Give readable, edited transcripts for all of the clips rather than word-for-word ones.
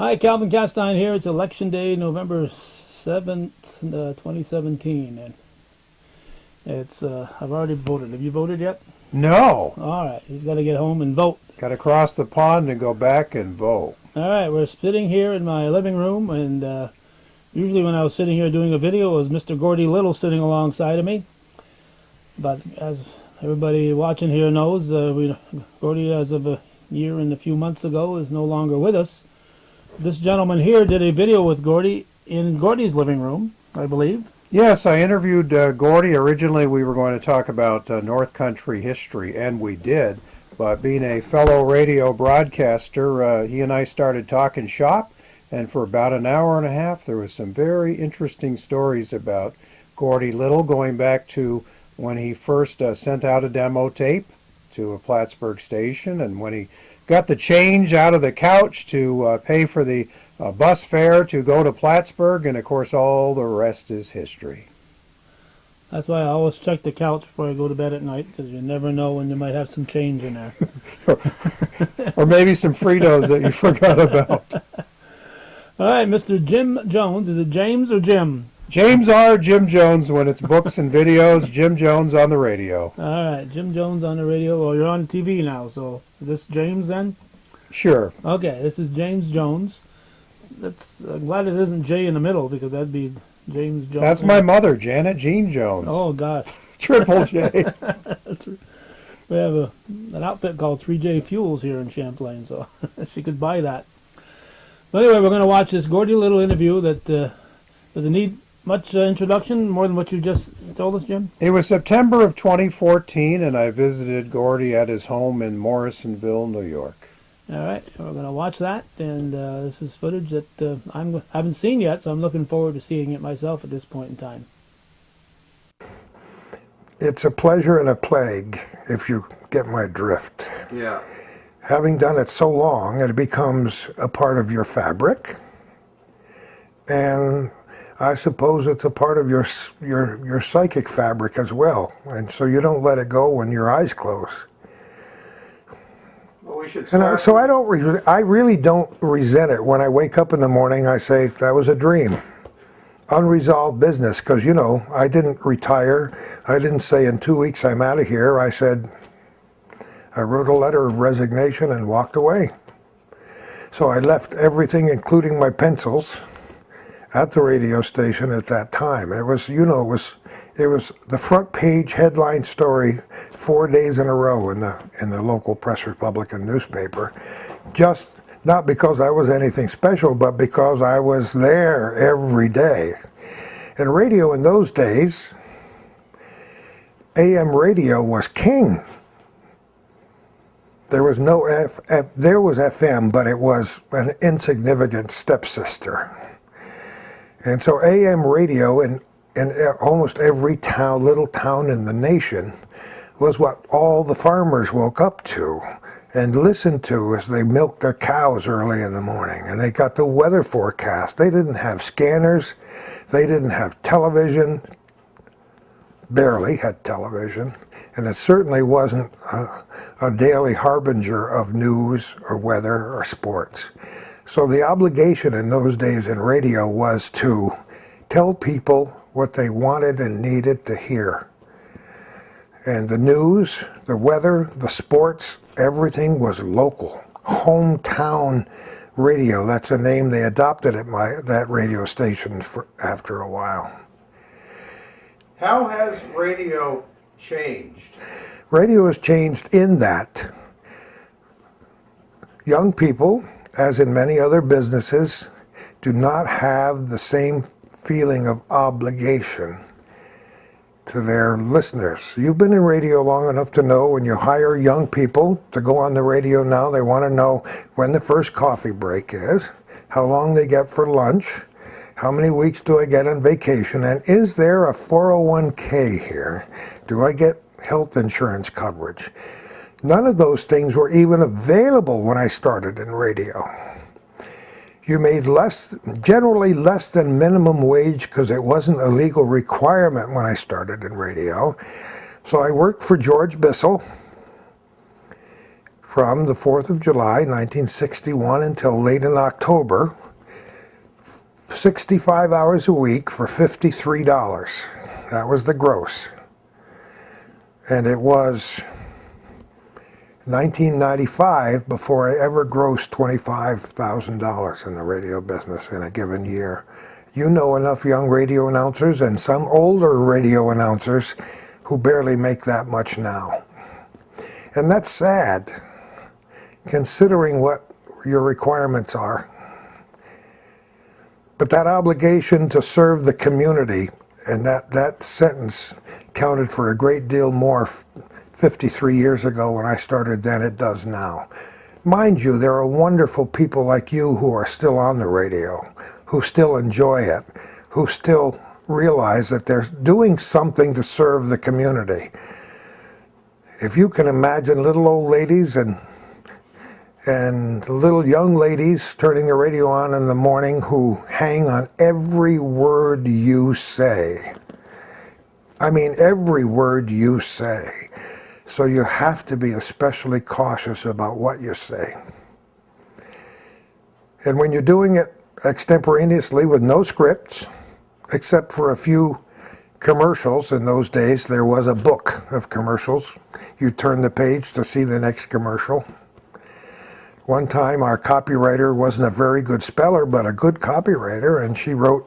Hi, Calvin Castine here. It's Election Day, November 7th, 2017. And I've already voted. Have you voted yet? No. All right. You've got to get home and vote. Got to cross the pond and go back and vote. All right. We're sitting here in my living room. And usually when I was sitting here doing a video, it was Mr. Gordie Little sitting alongside of me. But as everybody watching here knows, Gordie, as of a year and a few months ago, is no longer with us. This gentleman here did a video with Gordie in Gordie's living room, I believe. Yes, I interviewed Gordie. Originally, we were going to talk about North Country history, and we did. But being a fellow radio broadcaster, he and I started talking shop, and for about an hour and a half, there was some very interesting stories about Gordie Little, going back to when he first sent out a demo tape to a Plattsburgh station, and when he got the change out of the couch to pay for the bus fare to go to Plattsburgh, and of course all the rest is history. That's why I always check the couch before I go to bed at night, because you never know when you might have some change in there. Or maybe some Fritos that you forgot about. All right, Mr. Jim Jones. Is it James or Jim? James R. Jim Jones when it's books and videos. Jim Jones on the radio. All right, Jim Jones on the radio. Well, you're on TV now, so is this James then? Sure. Okay, this is James Jones. I'm glad it isn't J in the middle, because that'd be James Jones. That's my mother, Janet Jean Jones. Oh, God. Triple J. We have an outfit called 3J Fuels here in Champlain, so she could buy that. But anyway, we're going to watch this Gordie Little interview that doesn't need much introduction, more than what you just told us, Jim? It was September of 2014, and I visited Gordie at his home in Morrisonville, New York. All right, we're going to watch that, and this is footage that I haven't seen yet, so I'm looking forward to seeing it myself at this point in time. It's a pleasure and a plague, if you get my drift. Yeah. Having done it so long, it becomes a part of your fabric, and I suppose it's a part of your psychic fabric as well, and so you don't let it go when your eyes close. Well, we should And I really don't resent it. When I wake up in the morning, I say, that was a dream. Unresolved business, because, you know, I didn't retire. I didn't say in 2 weeks I'm out of here. I said, I wrote a letter of resignation and walked away. So I left everything, including my pencils, at the radio station at that time. It was, you know, it was the front page headline story 4 days in a row in the local Press Republican newspaper. Just not because I was anything special, but because I was there every day. And radio in those days, AM radio was king. There was no there was FM, but it was an insignificant stepsister. And so AM radio in almost every town, little town in the nation, was what all the farmers woke up to and listened to as they milked their cows early in the morning. And they got the weather forecast. They didn't have scanners. They didn't have television. Barely had television. And it certainly wasn't a daily harbinger of news or weather or sports. So the obligation in those days in radio was to tell people what they wanted and needed to hear. And the news, the weather, the sports, everything was local. Hometown radio, that's a name they adopted at that radio station after a while. How has radio changed? Radio has changed in that young people, as in many other businesses, do not have the same feeling of obligation to their listeners. You've been in radio long enough to know when you hire young people to go on the radio now, they want to know when the first coffee break is, how long they get for lunch, how many weeks do I get on vacation, and is there a 401k here? Do I get health insurance coverage? None of those things were even available when I started in radio. You made generally less than minimum wage because it wasn't a legal requirement when I started in radio. So I worked for George Bissell from the 4th of July, 1961 until late in October, 65 hours a week for $53. That was the gross. And it was 1995 before I ever grossed $25,000 in the radio business in a given year. You know enough young radio announcers and some older radio announcers who barely make that much now. And that's sad, considering what your requirements are. But that obligation to serve the community, and that sentence counted for a great deal more 53 years ago when I started than it does now. Mind you, there are wonderful people like you who are still on the radio, who still enjoy it, who still realize that they're doing something to serve the community. If you can imagine little old ladies and little young ladies turning the radio on in the morning who hang on every word you say. I mean, every word you say. So you have to be especially cautious about what you say. And when you're doing it extemporaneously with no scripts, except for a few commercials, in those days there was a book of commercials. You turn the page to see the next commercial. One time our copywriter wasn't a very good speller, but a good copywriter, and she wrote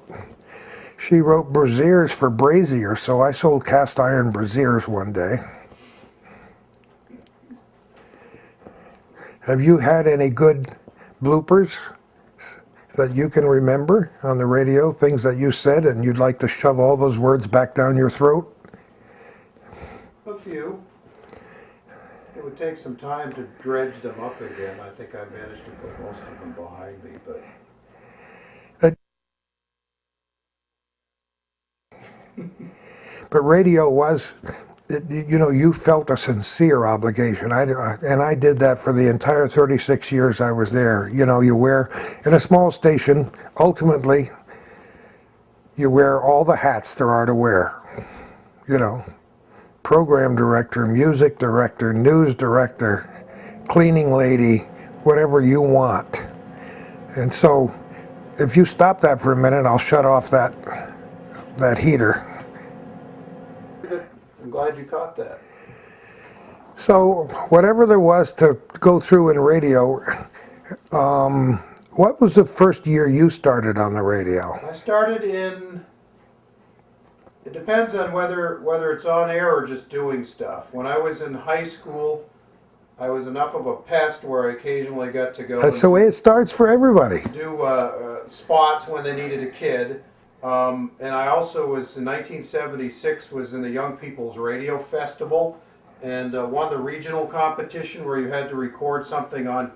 braziers for brazier, so I sold cast iron braziers one day. Have you had any good bloopers that you can remember on the radio, things that you said and you'd like to shove all those words back down your throat? A few. It would take some time to dredge them up again. I think I managed to put most of them behind me, but... But radio was, you know, you felt a sincere obligation. And I did that for the entire 36 years I was there. You know, you wear, in a small station, ultimately, you wear all the hats there are to wear. You know, program director, music director, news director, cleaning lady, whatever you want. And so, if you stop that for a minute, I'll shut off that heater. I'm glad you caught that. So, whatever there was to go through in radio, what was the first year you started on the radio? I started in, it depends on whether it's on air or just doing stuff. When I was in high school, I was enough of a pest where I occasionally got to go That's the way it starts for everybody. do spots when they needed a kid. And I also was, in 1976, was in the Young People's Radio Festival and won the regional competition where you had to record something on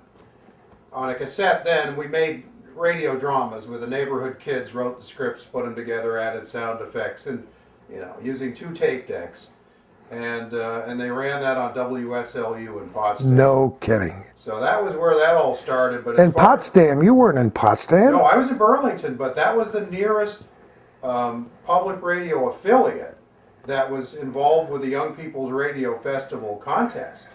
a cassette. Then we made radio dramas where the neighborhood kids wrote the scripts, put them together, added sound effects, and using 2 tape decks. And they ran that on WSLU in Potsdam. No kidding. So that was where that all started. But In Potsdam, you weren't in Potsdam. no, I was in Burlington, but that was the nearest public radio affiliate that was involved with the Young People's Radio Festival contest,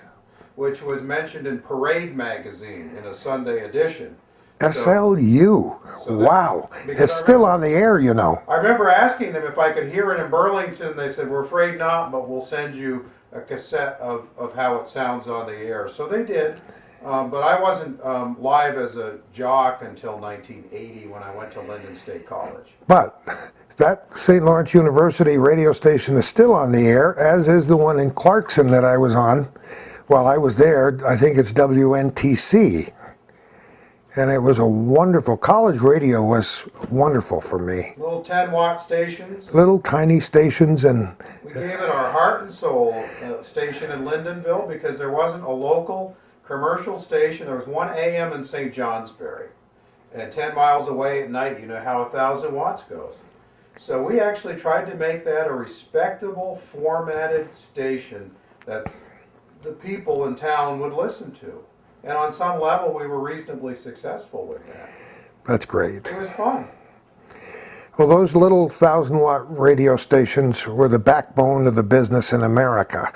which was mentioned in Parade magazine in a Sunday edition. SLU. So Wow. It's still on the air, you know. I remember asking them if I could hear it in Burlington. They said, "We're afraid not, but we'll send you a cassette of how it sounds on the air." So they did. But I wasn't live as a jock until 1980 when I went to Linden State College. But that St. Lawrence University radio station is still on the air, as is the one in Clarkson that I was on while I was there. I think it's WNTC. And it was a wonderful, college radio was wonderful for me. Little 10-watt stations. Little tiny stations, and We gave it our heart and soul station in Lindenville because there wasn't a local commercial station. There was one AM in St. Johnsbury. And 10 miles away at night, you know how 1,000 watts goes. So we actually tried to make that a respectable, formatted station that the people in town would listen to. And on some level, we were reasonably successful with that. that's great. It was fun. Well, those little 1,000-watt radio stations were the backbone of the business in America.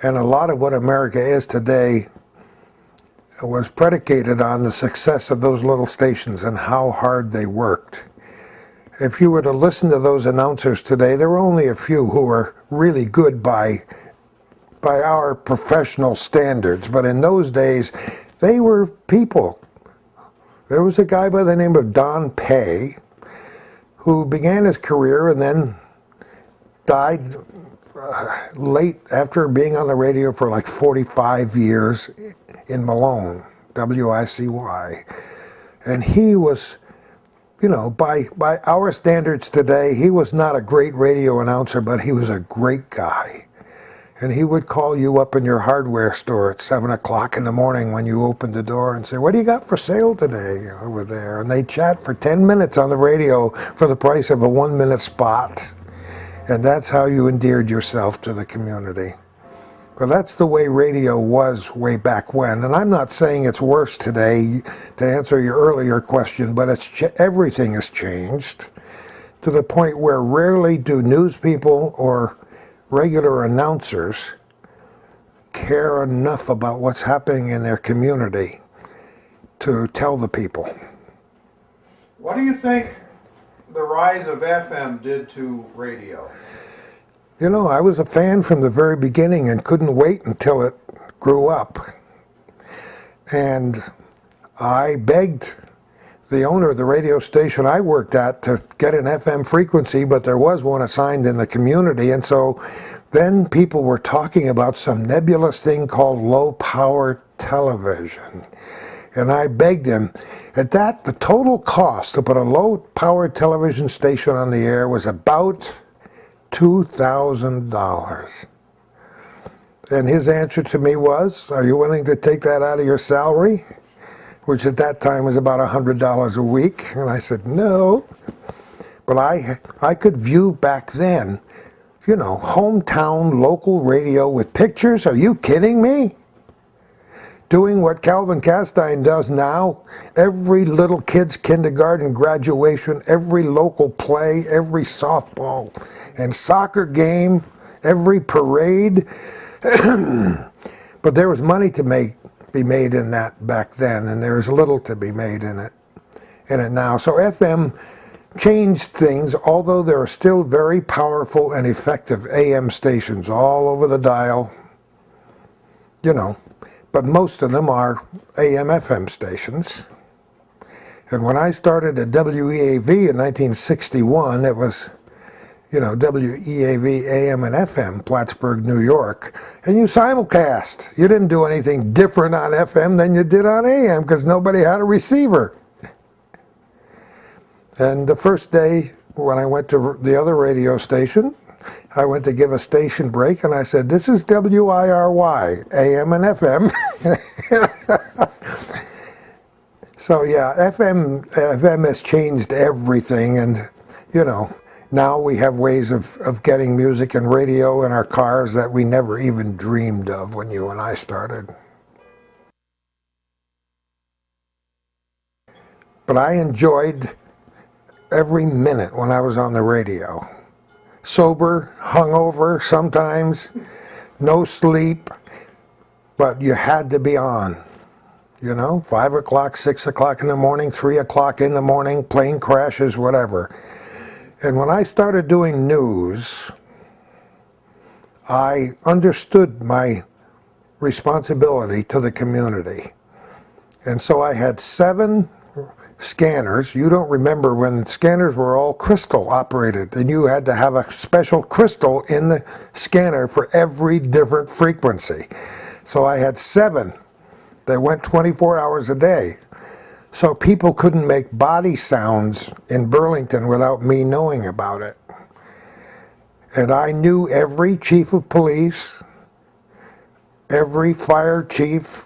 And a lot of what America is today was predicated on the success of those little stations and how hard they worked. If you were to listen to those announcers today, there were only a few who were really good by our professional standards, but in those days, they were people. There was a guy by the name of Don Pay who began his career and then died late after being on the radio for like 45 years in Malone, WICY. And he was, you know, by our standards today, he was not a great radio announcer, but he was a great guy. And he would call you up in your hardware store at 7 o'clock in the morning when you opened the door and say, "What do you got for sale today over there?" And they'd chat for 10 minutes on the radio for the price of a 1-minute spot. And that's how you endeared yourself to the community. But that's the way radio was way back when. And I'm not saying it's worse today, to answer your earlier question, but everything has changed to the point where rarely do news people or regular announcers care enough about what's happening in their community to tell the people. What do you think the rise of FM did to radio? You know, I was a fan from the very beginning and couldn't wait until it grew up. And I begged the owner of the radio station I worked at to get an FM frequency, but there was one assigned in the community. And so then people were talking about some nebulous thing called low-power television. And I begged him. At that, the total cost to put a low-power television station on the air was about $2,000. And his answer to me was, "Are you willing to take that out of your salary?" Which at that time was about $100 a week. And I said, no. But I could view back then, you know, hometown local radio with pictures. Are you kidding me? Doing what Calvin Castine does now, every little kid's kindergarten graduation, every local play, every softball and soccer game, every parade. But there was money to be made in that back then, and there's little to be made in it now. So FM changed things, although there are still very powerful and effective AM stations all over the dial, you know, but most of them are AM FM stations. And when I started at WEAV in 1961, it was, you know, WEAV AM and FM, Plattsburgh, New York. And you simulcast. You didn't do anything different on FM than you did on AM because nobody had a receiver. And the first day when I went to the other radio station, I went to give a station break and I said, "This is WIRY, AM and FM." So yeah, FM has changed everything, and you know, now we have ways of getting music and radio in our cars that we never even dreamed of when you and I started. But I enjoyed every minute when I was on the radio. Sober, hungover sometimes, no sleep, but you had to be on. You know, 5 o'clock, 6 o'clock in the morning, 3 o'clock in the morning, plane crashes, whatever. And when I started doing news, I understood my responsibility to the community. And so I had 7 scanners. You don't remember when scanners were all crystal operated, and you had to have a special crystal in the scanner for every different frequency. So I had 7 that went 24 hours a day. So people couldn't make body sounds in Burlington without me knowing about it. And I knew every chief of police, every fire chief,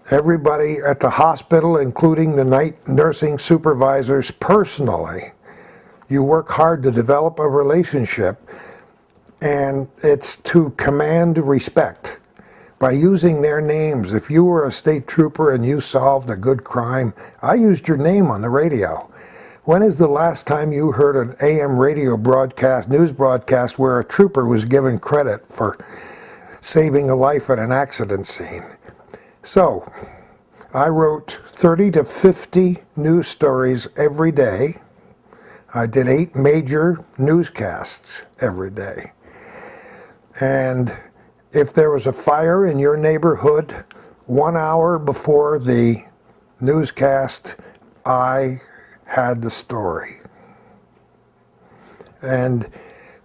everybody at the hospital, including the night nursing supervisors personally. You work hard to develop a relationship, and it's to command respect by using their names. If you were a state trooper and you solved a good crime, I used your name on the radio. When is the last time you heard an AM radio broadcast, news broadcast, where a trooper was given credit for saving a life at an accident scene? So, I wrote 30 to 50 news stories every day. I did 8 major newscasts every day. And if there was a fire in your neighborhood 1 hour before the newscast, I had the story. And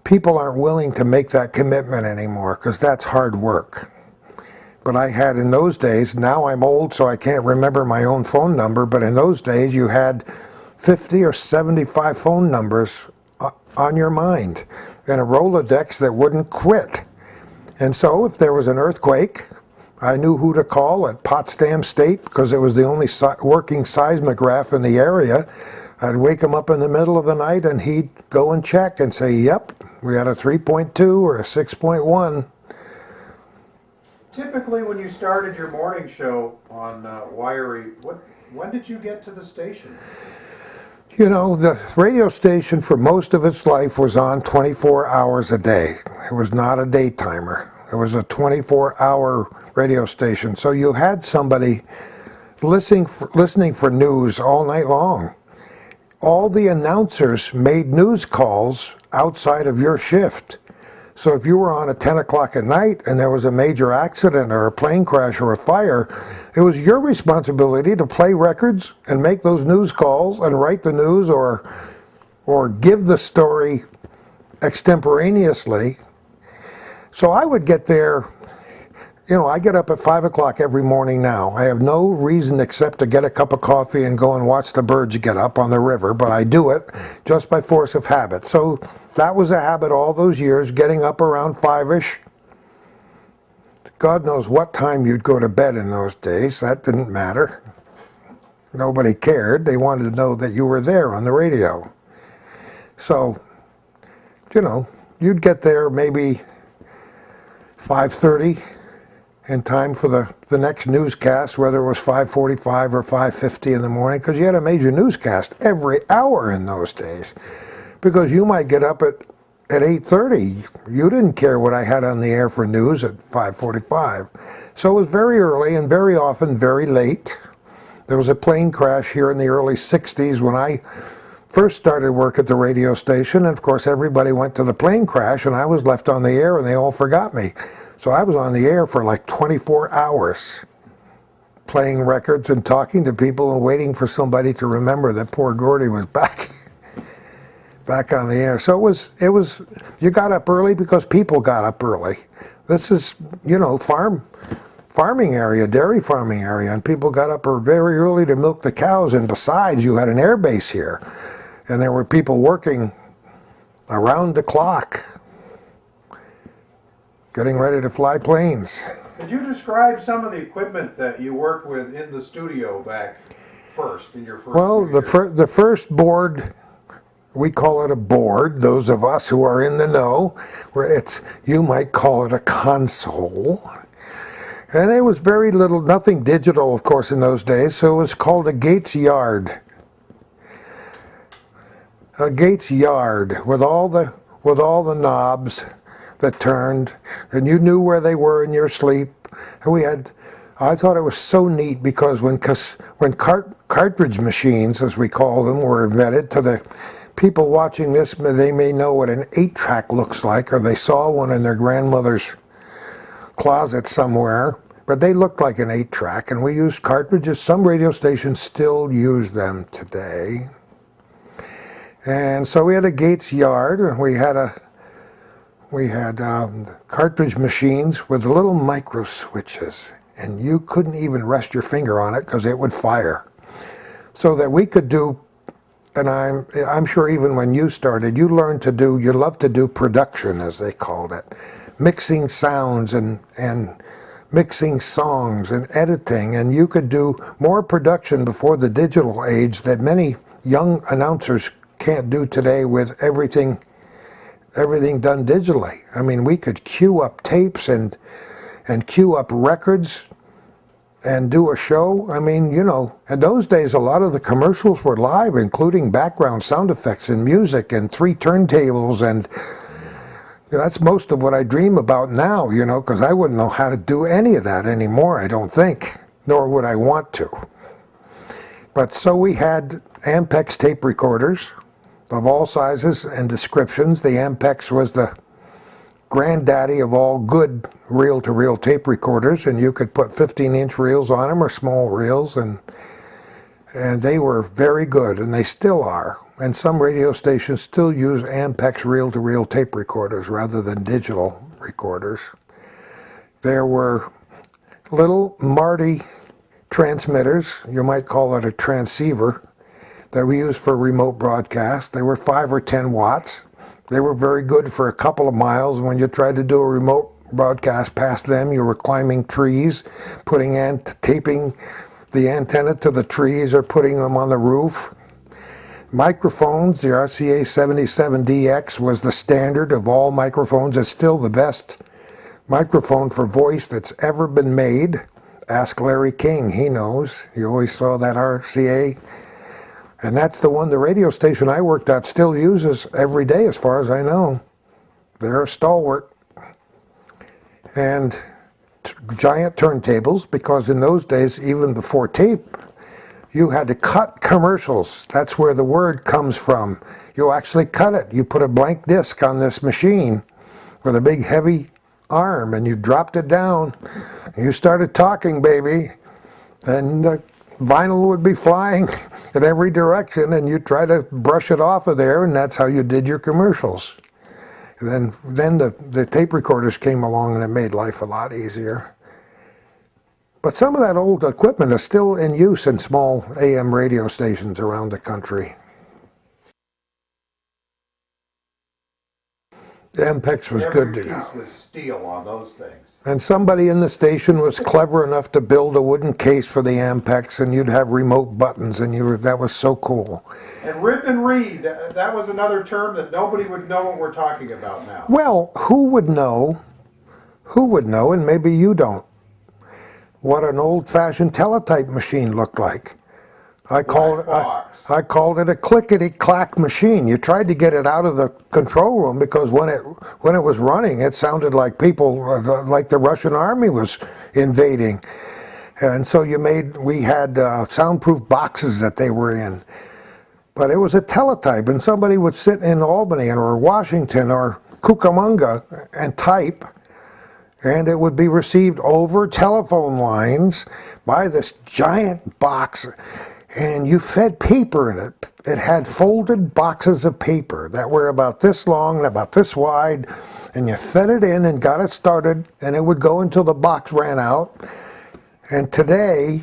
people aren't willing to make that commitment anymore because that's hard work. But I had in those days, now I'm old so I can't remember my own phone number, but in those days you had 50 or 75 phone numbers on your mind and a Rolodex that wouldn't quit. And so if there was an earthquake, I knew who to call at Potsdam State because it was the only working seismograph in the area. I'd wake him up in the middle of the night and he'd go and check and say, yep, we had a 3.2 or a 6.1. Typically, when you started your morning show on Wiry, when did you get to the station? You know, the radio station for most of its life was on 24 hours a day. It was not a daytimer. It was a 24-hour radio station. So you had somebody listening for news all night long. All the announcers made news calls outside of your shift. So if you were on at 10 o'clock at night and there was a major accident or a plane crash or a fire, it was your responsibility to play records and make those news calls and write the news or give the story extemporaneously. So I would get there. You know, I get up at 5 o'clock every morning now. I have no reason except to get a cup of coffee and go and watch the birds get up on the river, but I do it just by force of habit. So that was a habit all those years, getting up around 5-ish. God knows what time you'd go to bed in those days. That didn't matter. Nobody cared. They wanted to know that you were there on the radio. So, you know, you'd get there maybe 5:30. In time for the next newscast, whether it was 5:45 or 5:50 in the morning, because you had a major newscast every hour in those days. Because you might get up at 8:30. You didn't care what I had on the air for news at 5:45. So it was very early and very often very late. There was a plane crash here in the early 60s when I first started work at the radio station. And of course, everybody went to the plane crash and I was left on the air and they all forgot me. So I was on the air for like 24 hours, playing records and talking to people and waiting for somebody to remember that poor Gordie was back on the air. So it was, you got up early because people got up early. This is, you know, farming area, dairy farming area, and people got up very early to milk the cows. And besides, you had an air base here, and there were people working around the clock, getting ready to fly planes. Could you describe some of the equipment that you worked with in the studio back in your first Well, years? the first board, we call it a board, those of us who are in the know, where you might call it a console. And it was very little, nothing digital, of course, in those days, so it was called a Gates yard. A Gates yard with all the knobs that turned, and you knew where they were in your sleep. And I thought it was so neat because when cartridge machines, as we call them, were invented, to the people watching this, they may know what an 8-track looks like, or they saw one in their grandmother's closet somewhere, but they looked like an 8-track, and we used cartridges. Some radio stations still use them today. And so we had a Gates yard, and we had cartridge machines with little micro switches, and you couldn't even rest your finger on it because it would fire. So that we could do, and I'm sure even when you started, you loved to do production, as they called it, mixing sounds and mixing songs and editing, and you could do more production before the digital age that many young announcers can't do today with everything done digitally. I mean, we could queue up tapes and queue up records and do a show. I mean, you know, in those days, a lot of the commercials were live, including background sound effects and music and 3 turntables. And you know, that's most of what I dream about now, you know, because I wouldn't know how to do any of that anymore, I don't think. nor would I want to. But so we had Ampex tape recorders of all sizes and descriptions. The Ampex was the granddaddy of all good reel-to-reel tape recorders, and you could put 15-inch reels on them or small reels, and they were very good, and they still are. And some radio stations still use Ampex reel-to-reel tape recorders rather than digital recorders. There were little Marty transmitters, you might call it a transceiver, that we used for remote broadcast. They were 5 or 10 watts. They were very good for a couple of miles. When you tried to do a remote broadcast past them, you were climbing trees, taping the antenna to the trees or putting them on the roof. Microphones, the RCA 77DX was the standard of all microphones. It's still the best microphone for voice that's ever been made. Ask Larry King, he knows. You always saw that RCA. And that's the one the radio station I worked at still uses every day as far as I know. They're a stalwart. And giant turntables, because in those days, even before tape, you had to cut commercials. That's where the word comes from. You actually cut it. You put a blank disc on this machine with a big heavy arm, and you dropped it down. You started talking, baby, and the vinyl would be flying in every direction, and you try to brush it off of there, and that's how you did your commercials. And then the tape recorders came along, and it made life a lot easier. But some of that old equipment is still in use in small AM radio stations around the country. The Ampex was good to go. Every piece was steel on those things. And somebody in the station was clever enough to build a wooden case for the Ampex, and you'd have remote buttons, and that was so cool. And rip and read, that was another term that nobody would know what we're talking about now. Well, who would know, and maybe you don't, what an old-fashioned teletype machine looked like. I called it a clickety-clack machine. You tried to get it out of the control room because when it was running, it sounded like like the Russian army was invading. And so we had soundproof boxes that they were in. But it was a teletype, and somebody would sit in Albany or Washington or Cucamonga and type, and it would be received over telephone lines by this giant box. And you fed paper in it. It had folded boxes of paper that were about this long and about this wide, and you fed it in and got it started, and it would go until the box ran out. And today,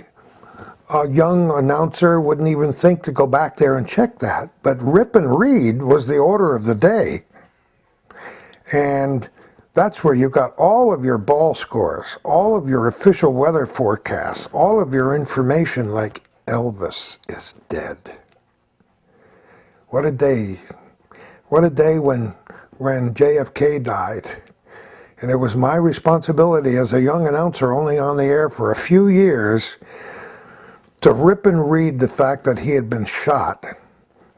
a young announcer wouldn't even think to go back there and check that. But rip and read was the order of the day. And that's where you got all of your ball scores, all of your official weather forecasts, all of your information like Elvis is dead. What a day. What a day when JFK died. And it was my responsibility as a young announcer, only on the air for a few years, to rip and read the fact that he had been shot.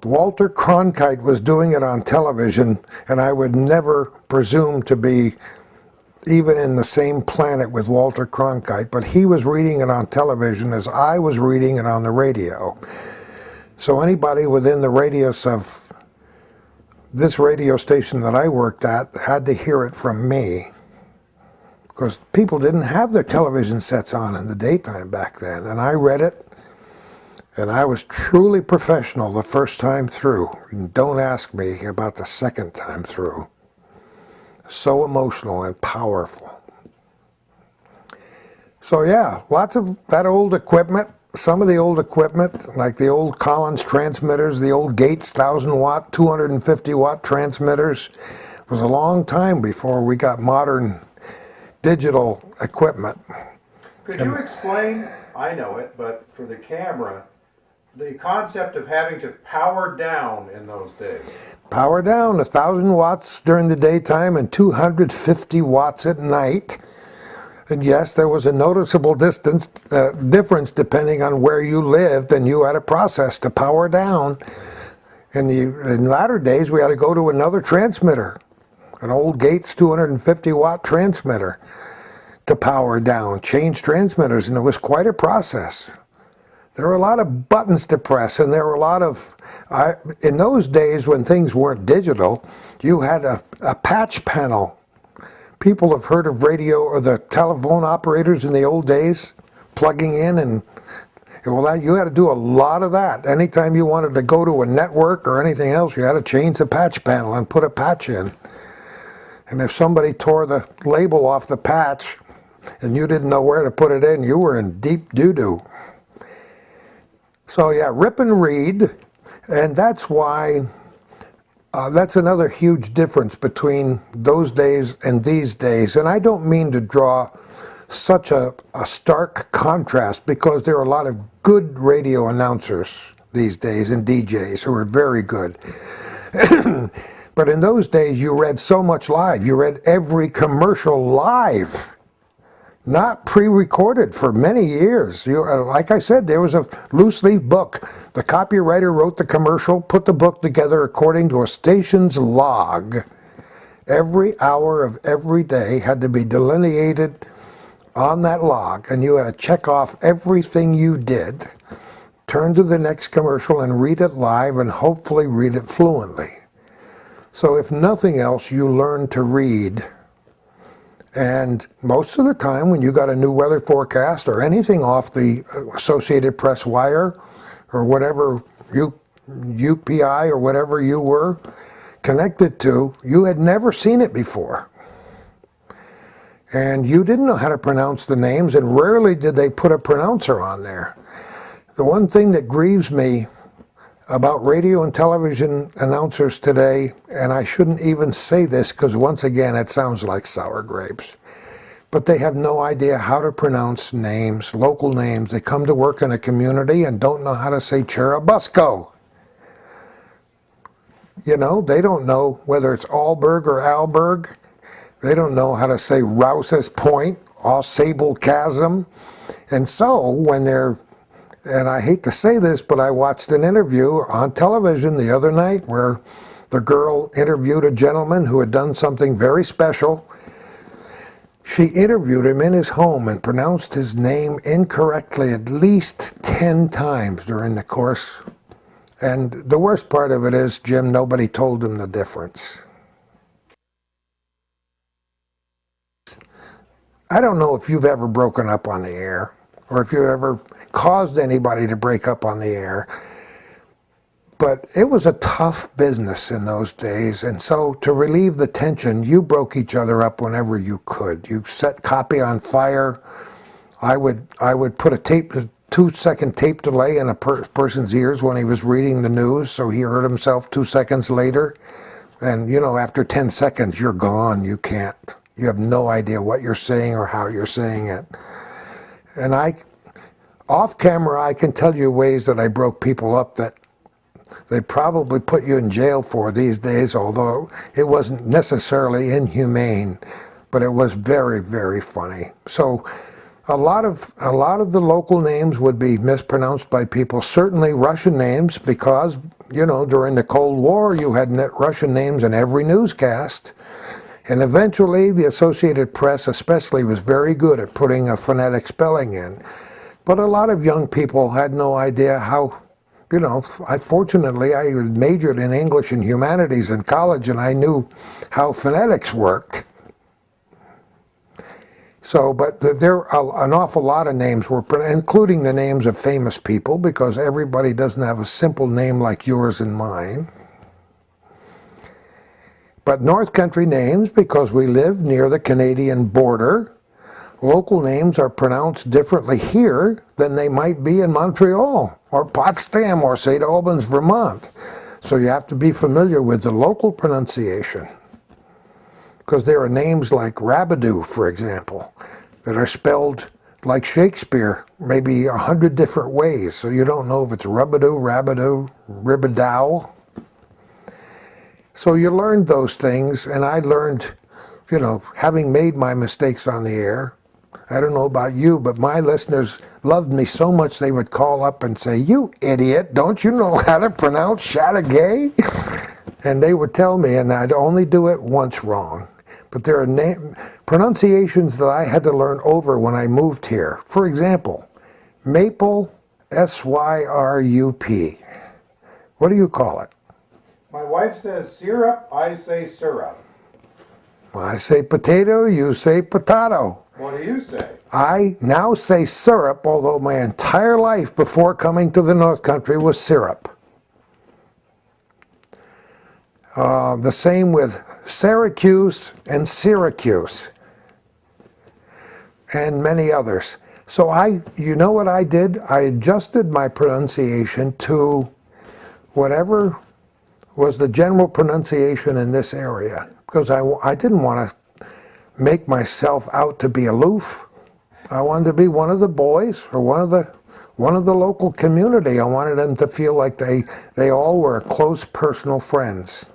Walter Cronkite was doing it on television, and I would never presume to be even in the same planet with Walter Cronkite, but he was reading it on television as I was reading it on the radio. So anybody within the radius of this radio station that I worked at had to hear it from me, because people didn't have their television sets on in the daytime back then, and I read it, and I was truly professional the first time through. And don't ask me about the second time through. So emotional and powerful. So yeah, lots of that old equipment. Some of the old equipment, like the old Collins transmitters, the old Gates 1000-watt, 250-watt transmitters, was a long time before we got modern digital equipment. Could you explain, I know it, but for the camera, the concept of having to power down in those days? Power down 1,000 watts during the daytime and 250 watts at night. And yes, there was a noticeable difference depending on where you lived, and you had a process to power down. In latter days, we had to go to another transmitter, an old Gates 250-watt transmitter, to power down, change transmitters, and it was quite a process. There were a lot of buttons to press, and there were a lot of, in those days when things weren't digital, you had a patch panel. People have heard of radio or the telephone operators in the old days, plugging in, and well, you had to do a lot of that. Anytime you wanted to go to a network or anything else, you had to change the patch panel and put a patch in. And if somebody tore the label off the patch and you didn't know where to put it in, you were in deep doo-doo. So yeah, rip and read, and that's why, that's another huge difference between those days and these days. And I don't mean to draw such a stark contrast, because there are a lot of good radio announcers these days and DJs who are very good. But in those days, you read so much live. You read every commercial live. Not pre-recorded for many years. Like I said, there was a loose leaf book. The copywriter wrote the commercial, put the book together according to a station's log. Every hour of every day had to be delineated on that log, and you had to check off everything you did, turn to the next commercial and read it live, and hopefully read it fluently. So if nothing else, you learn to read. And most of the time when you got a new weather forecast or anything off the Associated Press wire or whatever UPI or whatever you were connected to, you had never seen it before. And you didn't know how to pronounce the names, and rarely did they put a pronouncer on there. The one thing that grieves me about radio and television announcers today, and I shouldn't even say this because once again it sounds like sour grapes, but they have no idea how to pronounce names, local names. They come to work in a community and don't know how to say Cherubusco. You know, they don't know whether it's Alberg or Alberg. They don't know how to say Rouse's Point, or Sable Chasm. And so when they're, and I hate to say this, but I watched an interview on television the other night where the girl interviewed a gentleman who had done something very special. She interviewed him in his home and pronounced his name incorrectly at least 10 times during the course. And the worst part of it is, Jim, nobody told him the difference. I don't know if you've ever broken up on the air, or if you ever caused anybody to break up on the air, but it was a tough business in those days, and so to relieve the tension, you broke each other up whenever you could. You set copy on fire. I would put a 2-second tape delay in a person's ears when he was reading the news, so he heard himself 2 seconds later, and you know, after 10 seconds, you're gone. You can't. You have no idea what you're saying or how you're saying it. And off camera, I can tell you ways that I broke people up that they probably put you in jail for these days, although it wasn't necessarily inhumane, but it was very, very funny. So a lot of the local names would be mispronounced by people, certainly Russian names, because, you know, during the Cold War, you had Russian names in every newscast. And eventually, the Associated Press especially was very good at putting a phonetic spelling in. But a lot of young people had no idea how, you know, fortunately, I majored in English and humanities in college, and I knew how phonetics worked. So, but there are an awful lot of names were, including the names of famous people, because everybody doesn't have a simple name like yours and mine. But North Country names, because we live near the Canadian border, local names are pronounced differently here than they might be in Montreal or Potsdam or St. Albans, Vermont. So you have to be familiar with the local pronunciation. Because there are names like Rabidou, for example, that are spelled like Shakespeare, maybe 100 different ways. So you don't know if it's Rubidou, Rabidou, Ribidow. So you learned those things, and I learned, you know, having made my mistakes on the air. I don't know about you, but my listeners loved me so much they would call up and say, "You idiot, don't you know how to pronounce Chateauguay?" And they would tell me, and I'd only do it once wrong. but there are pronunciations that I had to learn over when I moved here. For example, maple, S-Y-R-U-P. What do you call it? My wife says syrup, I say syrup. I say potato, you say potato. What do you say? I now say syrup, although my entire life before coming to the North Country was syrup. The same with Syracuse and Syracuse and many others. So you know what I did? I adjusted my pronunciation to whatever was the general pronunciation in this area, because I didn't want to make myself out to be aloof. I wanted to be one of the boys or one of the local community. I wanted them to feel like they all were close personal friends.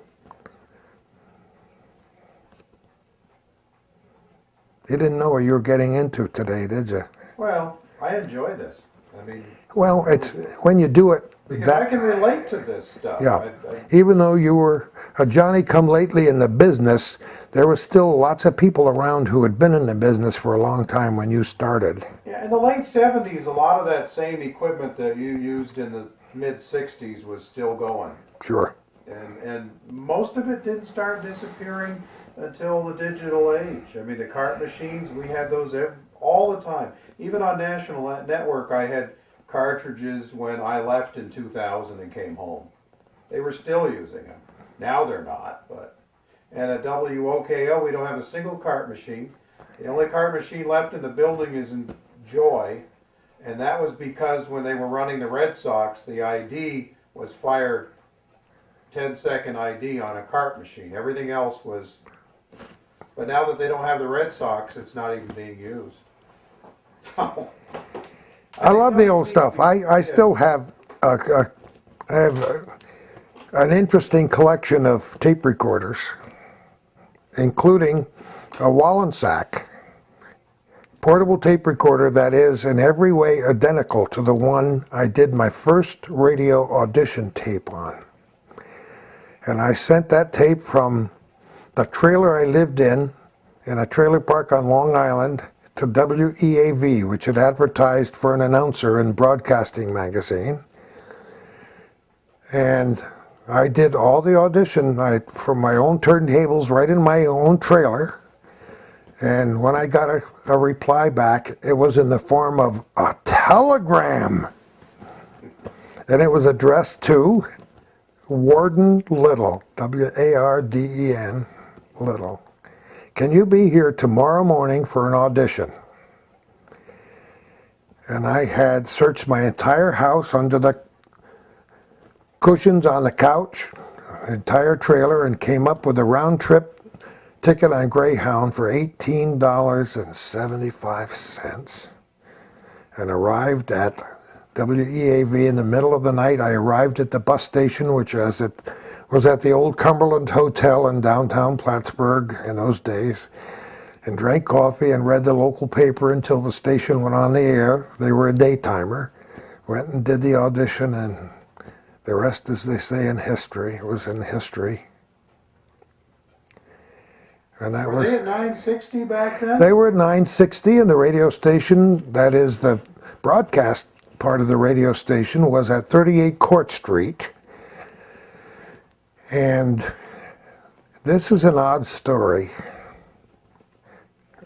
You didn't know what you were getting into today, did you? Well, I enjoy this. I mean, well, it's when you do it. Because I can relate to this stuff. Yeah. Even though you were a Johnny-come-lately in the business, there was still lots of people around who had been in the business for a long time when you started. Yeah, in the late 70s, a lot of that same equipment that you used in the mid-60s was still going. Sure. And most of it didn't start disappearing until the digital age. I mean, the cart machines, we had those all the time. Even on National Network, I had cartridges when I left in 2000 and came home. They were still using them. Now they're not, but... And at WOKO, we don't have a single cart machine. The only cart machine left in the building is in Joy, and that was because when they were running the Red Sox, the ID was fired 10-second ID on a cart machine. Everything else was... But now that they don't have the Red Sox, it's not even being used. I love the old stuff. I still have an interesting collection of tape recorders, including a Wallensack portable tape recorder that is in every way identical to the one I did my first radio audition tape on. And I sent that tape from the trailer I lived in a trailer park on Long Island, to WEAV, which had advertised for an announcer in Broadcasting Magazine. And I did all the audition for my own turntables right in my own trailer. And when I got a reply back, it was in the form of a telegram. And it was addressed to Warden Little, W-A-R-D-E-N, Little. Can you be here tomorrow morning for an audition? And I had searched my entire house under the cushions on the couch, entire trailer, and came up with a round trip ticket on Greyhound for $18.75 and arrived at WEAV in the middle of the night. I arrived at the bus station, which was at the old Cumberland Hotel in downtown Plattsburgh in those days, and drank coffee and read the local paper until the station went on the air. They were a daytimer. Went and did the audition, and the rest, as they say in history, was in history. And that Were they at 960 back then? They were at 960, and the radio station, that is the broadcast part of the radio station, was at 38 Court Street. And this is an odd story.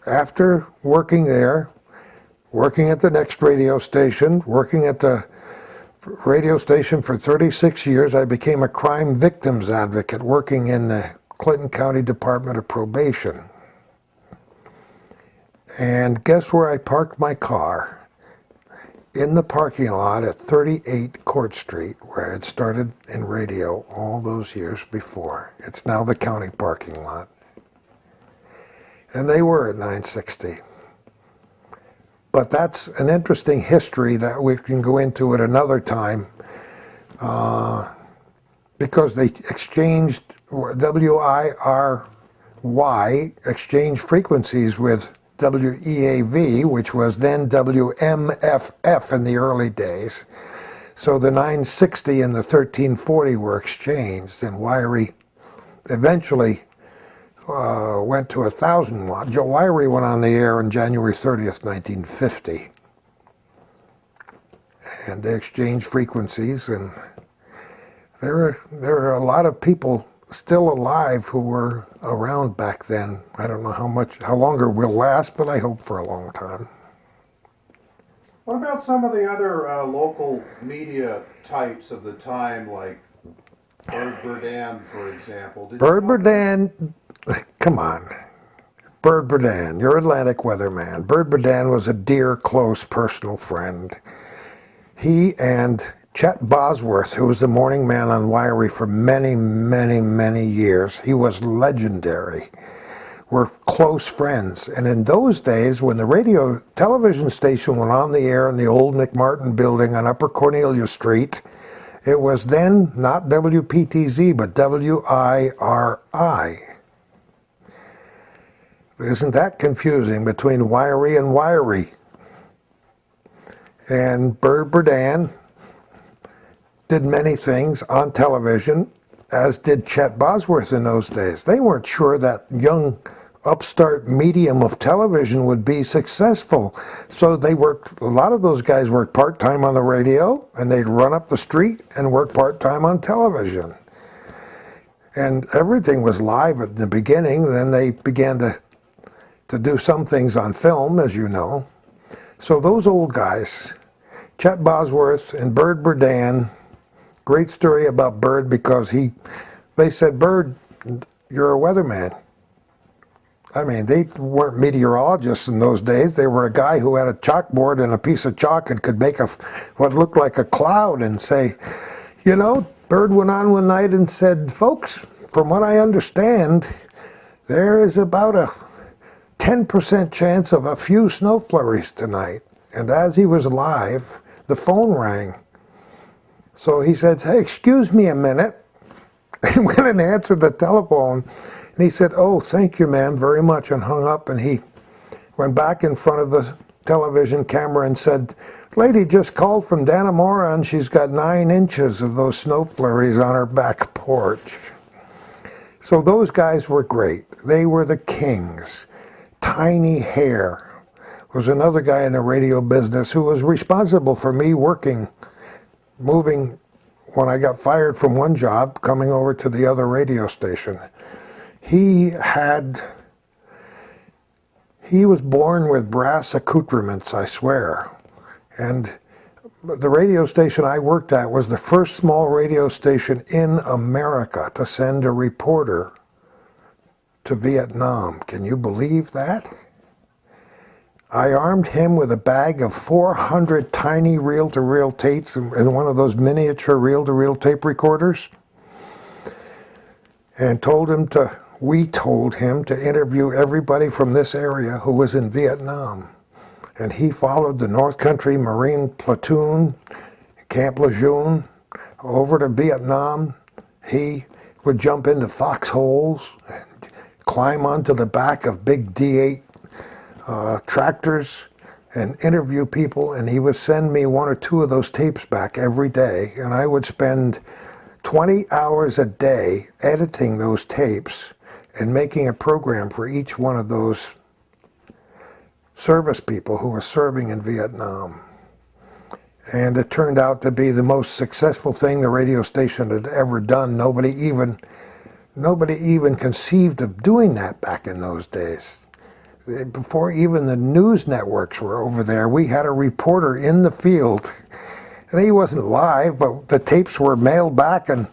After working there, working at the next radio station, working at the radio station for 36 years, I became a crime victims advocate working in the Clinton County Department of Probation. And guess where I parked my car? In the parking lot at 38 Court Street, where I had started in radio all those years before. It's now the county parking lot. And they were at 960. But that's an interesting history that we can go into at another time, because they exchanged, WIRY exchanged frequencies with WEAV, which was then WMFF in the early days. So the 960 and the 1340 were exchanged, and Wiry eventually went to 1,000 watts. Joe Wiry went on the air on January 30th, 1950. And they exchanged frequencies, and there are a lot of people still alive who were around back then. I don't know how longer we'll last, but I hope for a long time. What about some of the other local media types of the time, like Bird Burdan, for example? Bird Burdan, come on. Bird Burdan, your Atlantic weatherman. Bird Burdan was a dear, close, personal friend. He and Chet Bosworth, who was the morning man on Wiry for many, many, many years, he was legendary, were close friends. And in those days, when the television station went on the air in the old McMartin building on Upper Cornelia Street, it was then not WPTZ, but WIRI. Isn't that confusing between Wiry and Wiry? And Bird Burdan did many things on television, as did Chet Bosworth in those days. They weren't sure that young upstart medium of television would be successful. So they worked, a lot of those guys worked part-time on the radio, and they'd run up the street and work part-time on television. And everything was live at the beginning. Then they began to do some things on film, as you know. So those old guys, Chet Bosworth and Bird Burdan, great story about Bird, because they said, Bird, you're a weatherman. I mean, they weren't meteorologists in those days. They were a guy who had a chalkboard and a piece of chalk and could make what looked like a cloud and say, you know, Bird went on one night and said, folks, from what I understand, there is about a 10% chance of a few snow flurries tonight. And as he was live, the phone rang. So he said, hey, excuse me a minute. And went and answered the telephone. And he said, oh, thank you, ma'am, very much, and hung up. And he went back in front of the television camera and said, lady just called from Dannemora, and she's got 9 inches of those snow flurries on her back porch. So those guys were great. They were the kings. Tiny Hair was another guy in the radio business who was responsible for me moving when I got fired from one job, coming over to the other radio station. He was born with brass accoutrements, I swear. And the radio station I worked at was the first small radio station in America to send a reporter to Vietnam. Can you believe that? I armed him with a bag of 400 tiny reel-to-reel tapes and one of those miniature reel-to-reel tape recorders, and we told him to interview everybody from this area who was in Vietnam. And he followed the North Country Marine Platoon, Camp Lejeune, over to Vietnam. He would jump into foxholes, climb onto the back of big D8 tractors and interview people, and he would send me 1 or 2 of those tapes back every day, and I would spend 20 hours a day editing those tapes and making a program for each one of those service people who were serving in Vietnam. And it turned out to be the most successful thing the radio station had ever done. Nobody even conceived of doing that back in those days. Before even the news networks were over there, we had a reporter in the field. And he wasn't live, but the tapes were mailed back, and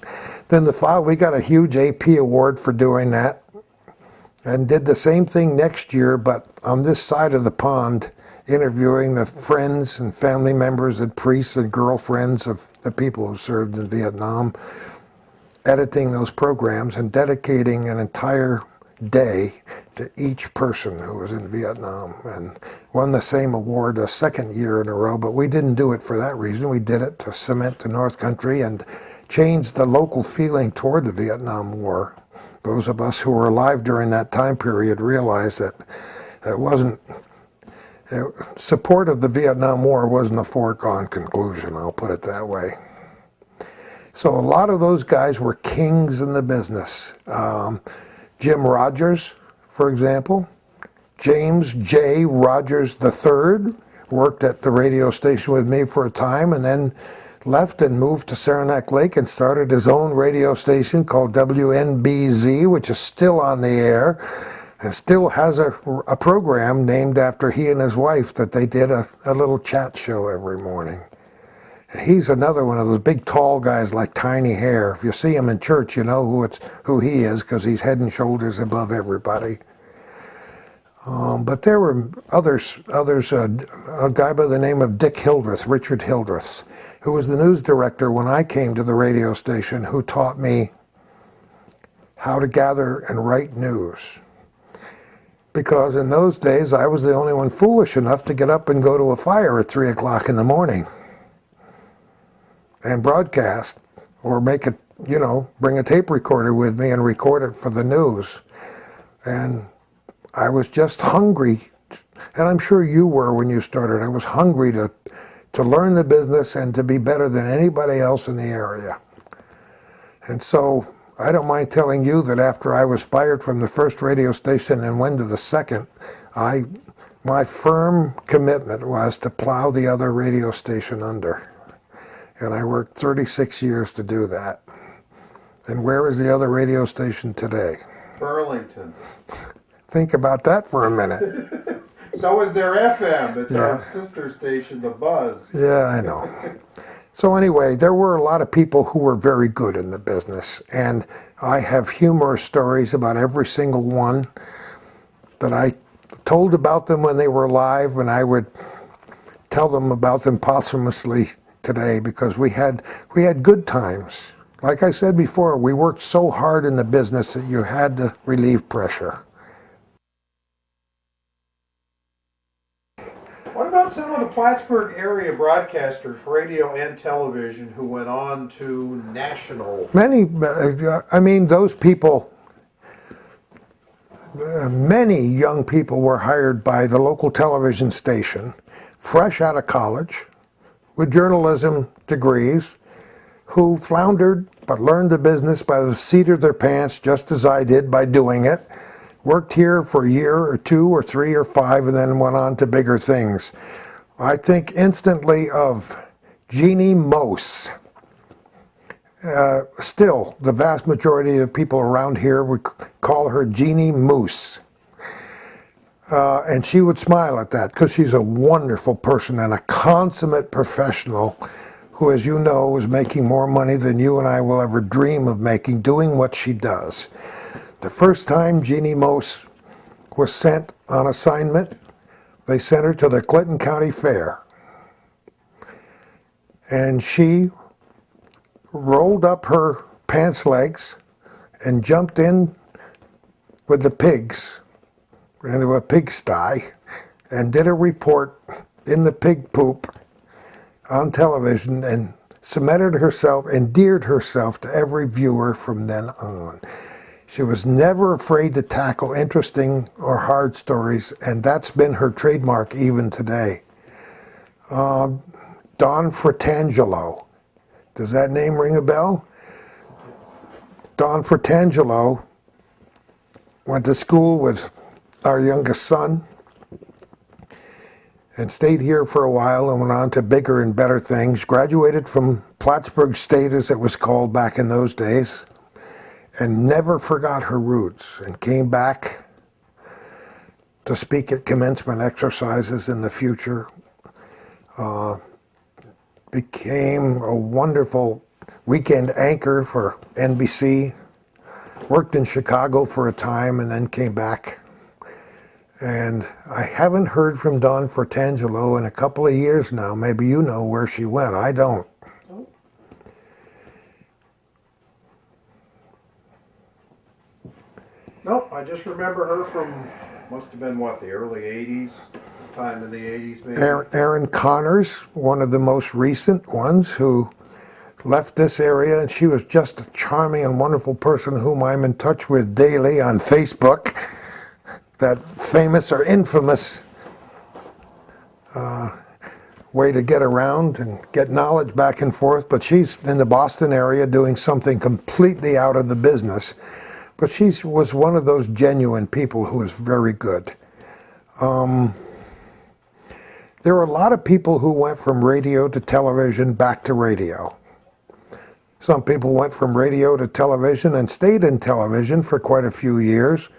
then we got a huge AP award for doing that. And did the same thing next year, but on this side of the pond, interviewing the friends and family members and priests and girlfriends of the people who served in Vietnam, editing those programs and dedicating an entire day to each person who was in Vietnam, and won the same award a second year in a row. But we didn't do it for that reason. We did it to cement the North Country and change the local feeling toward the Vietnam War. Those of us who were alive during that time period realized that support of the Vietnam War wasn't a foregone conclusion, I'll put it that way. So a lot of those guys were kings in the business. Jim Rogers, for example. James J. Rogers III worked at the radio station with me for a time and then left and moved to Saranac Lake and started his own radio station called WNBZ, which is still on the air and still has a program named after he and his wife that they did a little chat show every morning. He's another one of those big tall guys like tiny hair. If you see him in church, you know who he is because he's head and shoulders above everybody. But there were others, a guy by the name of Dick Hildreth, Richard Hildreth, who was the news director when I came to the radio station, who taught me how to gather and write news. Because in those days, I was the only one foolish enough to get up and go to a fire at 3 o'clock in the morning and broadcast, or make it, bring a tape recorder with me and record it for the news. And I was just hungry, and I'm sure you were when you started. I was hungry to learn the business and to be better than anybody else in the area. And so I don't mind telling you that after I was fired from the first radio station and went to the second, my firm commitment was to plow the other radio station under. And I worked 36 years to do that. And where is the other radio station today? Burlington. Think about that for a minute. So is their FM. It's Yeah. our sister station, The Buzz. Yeah, I know. So anyway, there were a lot of people who were very good in the business. And I have humorous stories about every single one that I told about them when they were alive, and I would tell them about them posthumously today because we had good times. Like I said before, we worked so hard in the business that you had to relieve pressure. What about some of the Plattsburgh area broadcasters, radio and television, who went on to national? Those people, many young people were hired by the local television station, fresh out of college, with journalism degrees, who floundered but learned the business by the seat of their pants, just as I did by doing it. Worked here for a year or 2 or 3 or 5 and then went on to bigger things. I think instantly of Jeannie Mose. Still, the vast majority of people around here would call her Jeannie Moose. And she would smile at that because she's a wonderful person and a consummate professional who, as you know, is making more money than you and I will ever dream of making doing what she does. The first time Jeannie Mose was sent on assignment, they sent her to the Clinton County Fair. And she rolled up her pants legs and jumped in with the pigs into a pigsty and did a report in the pig poop on television and cemented herself, endeared herself to every viewer from then on. She was never afraid to tackle interesting or hard stories, and that's been her trademark even today. Don Fratangelo. Does that name ring a bell? Don Fratangelo went to school with our youngest son and stayed here for a while and went on to bigger and better things. Graduated from Plattsburgh State, as it was called back in those days, and never forgot her roots and came back to speak at commencement exercises in the future. Became a wonderful weekend anchor for NBC, worked in Chicago for a time and then came back. And I haven't heard from Dawn Fratangelo in a couple of years now. Maybe you know where she went. I don't. Nope, I just remember her from, must have been what, the early 80s, sometime in the 80s maybe? Erin Connors, one of the most recent ones who left this area, and she was just a charming and wonderful person whom I'm in touch with daily on Facebook. That famous or infamous way to get around and get knowledge back and forth, but she's in the Boston area doing something completely out of the business. but she was one of those genuine people who was very good. There were a lot of people who went from radio to television back to radio. Some people went from radio to television and stayed in television for quite a few years.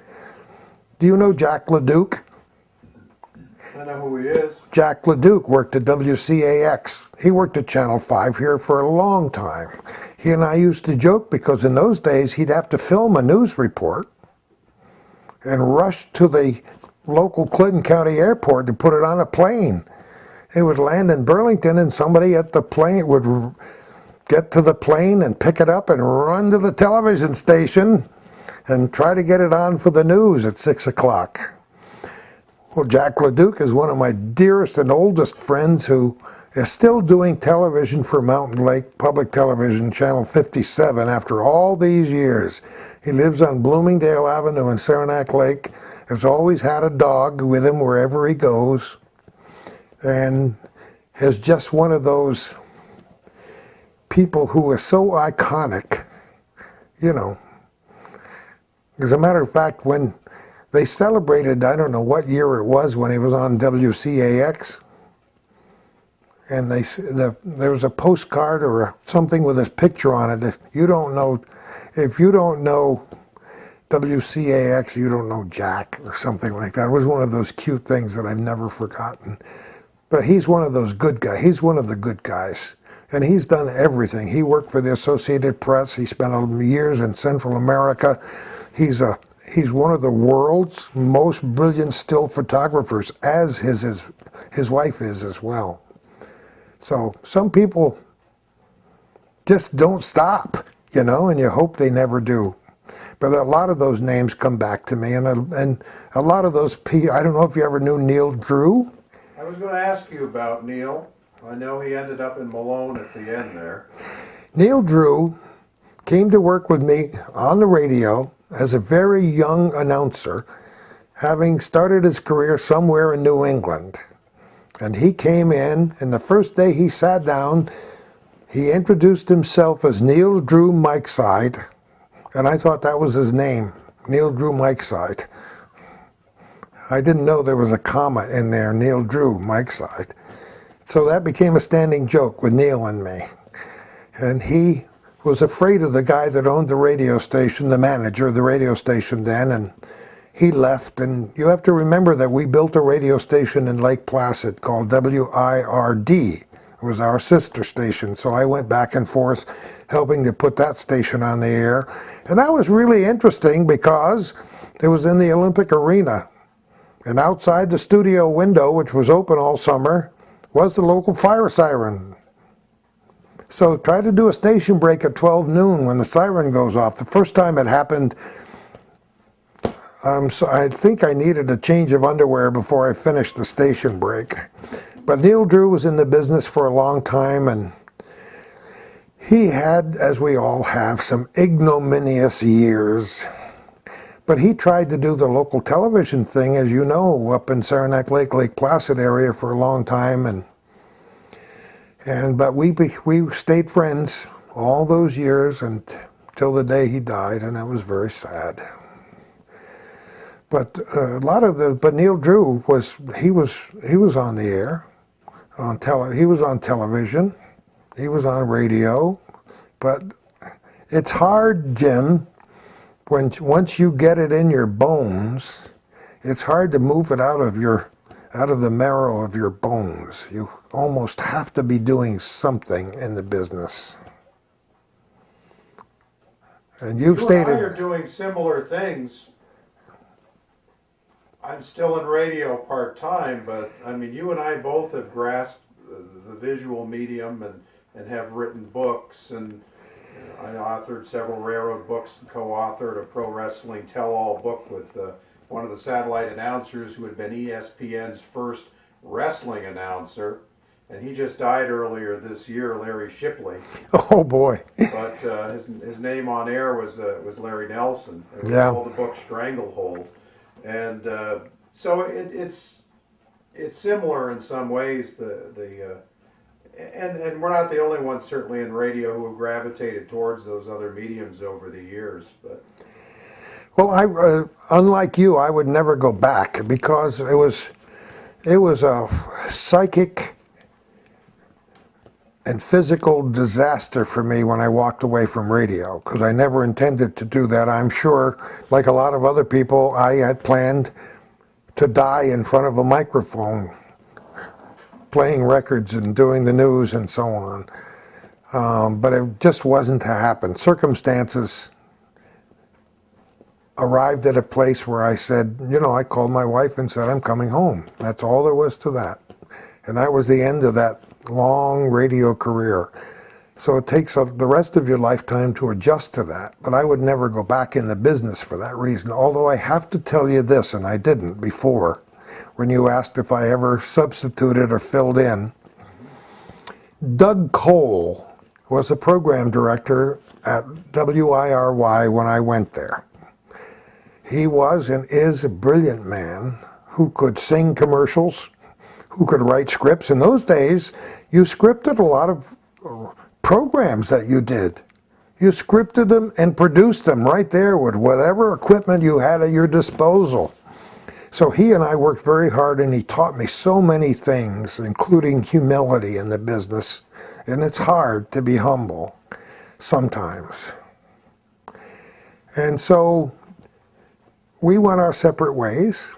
Do you know Jack LeDuc? I know who he is. Jack LeDuc worked at WCAX. He worked at Channel 5 here for a long time. He and I used to joke because in those days he'd have to film a news report and rush to the local Clinton County airport to put it on a plane. It would land in Burlington and somebody at the plane would get to the plane and pick it up and run to the television station and try to get it on for the news at 6 o'clock. Well, Jack LeDuc is one of my dearest and oldest friends who is still doing television for Mountain Lake Public Television, Channel 57, after all these years. He lives on Bloomingdale Avenue in Saranac Lake, has always had a dog with him wherever he goes, and is just one of those people who is so iconic, you know. As a matter of fact, when they celebrated, I don't know what year it was, when he was on WCAX, and there was a postcard or something with his picture on it. If you don't know WCAX, you don't know Jack, or something like that. It was one of those cute things that I've never forgotten. But he's one of those good guys. He's one of the good guys. And he's done everything. He worked for the Associated Press. He spent years in Central America. He's one of the world's most brilliant still photographers, as his wife is as well. So some people just don't stop, you know, and you hope they never do. But a lot of those names come back to me, and a lot of those people, I don't know if you ever knew Neil Drew. I was going to ask you about Neil. I know he ended up in Malone at the end there. Neil Drew came to work with me on the radio as a very young announcer, having started his career somewhere in New England. And he came in, and the first day he sat down, he introduced himself as Neil Drew Mikeside, and I thought that was his name, Neil Drew Mikeside. I didn't know there was a comma in there, Neil Drew Mikeside. So that became a standing joke with Neil and me. And he was afraid of the guy that owned the radio station, the manager of the radio station then, and he left. And you have to remember that we built a radio station in Lake Placid called WIRD. It was our sister station, so I went back and forth helping to put that station on the air. And that was really interesting because it was in the Olympic Arena. And outside the studio window, which was open all summer, was the local fire siren. So try to do a station break at 12 noon when the siren goes off. The first time it happened, so I think I needed a change of underwear before I finished the station break. But Neil Drew was in the business for a long time, and he had, as we all have, some ignominious years. But he tried to do the local television thing, as you know, up in Saranac Lake, Lake Placid area for a long time, but we stayed friends all those years until the day he died, and that was very sad. But but Neil Drew was on the air, he was on television, he was on radio, but it's hard, Jim. Once you get it in your bones, it's hard to move it out of the marrow of your bones. You almost have to be doing something in the business. And you've stated... You and I are doing similar things. I'm still in radio part-time, but I mean, you and I both have grasped the visual medium and have written books, and I authored several railroad books and co-authored a pro wrestling tell-all book with one of the satellite announcers who had been ESPN's first wrestling announcer, and he just died earlier this year, Larry Shipley. Oh boy! But his name on air was Larry Nelson. It was called the book Stranglehold, and so it's similar in some ways. And we're not the only ones, certainly in radio, who have gravitated towards those other mediums over the years. But Well, unlike you, I would never go back because it was a psychic and physical disaster for me when I walked away from radio, because I never intended to do that. I'm sure, like a lot of other people, I had planned to die in front of a microphone, playing records and doing the news and so on. But it just wasn't to happen. Circumstances arrived at a place where I said, I called my wife and said, I'm coming home. That's all there was to that. And that was the end of that long radio career. So it takes the rest of your lifetime to adjust to that. But I would never go back in the business for that reason. Although I have to tell you this, and I didn't before, when you asked if I ever substituted or filled in. Doug Cole was a program director at WIRY when I went there. He was and is a brilliant man who could sing commercials, who could write scripts. In those days, you scripted a lot of programs that you did. You scripted them and produced them right there with whatever equipment you had at your disposal. So he and I worked very hard, and he taught me so many things, including humility in the business. And it's hard to be humble sometimes. And so we went our separate ways.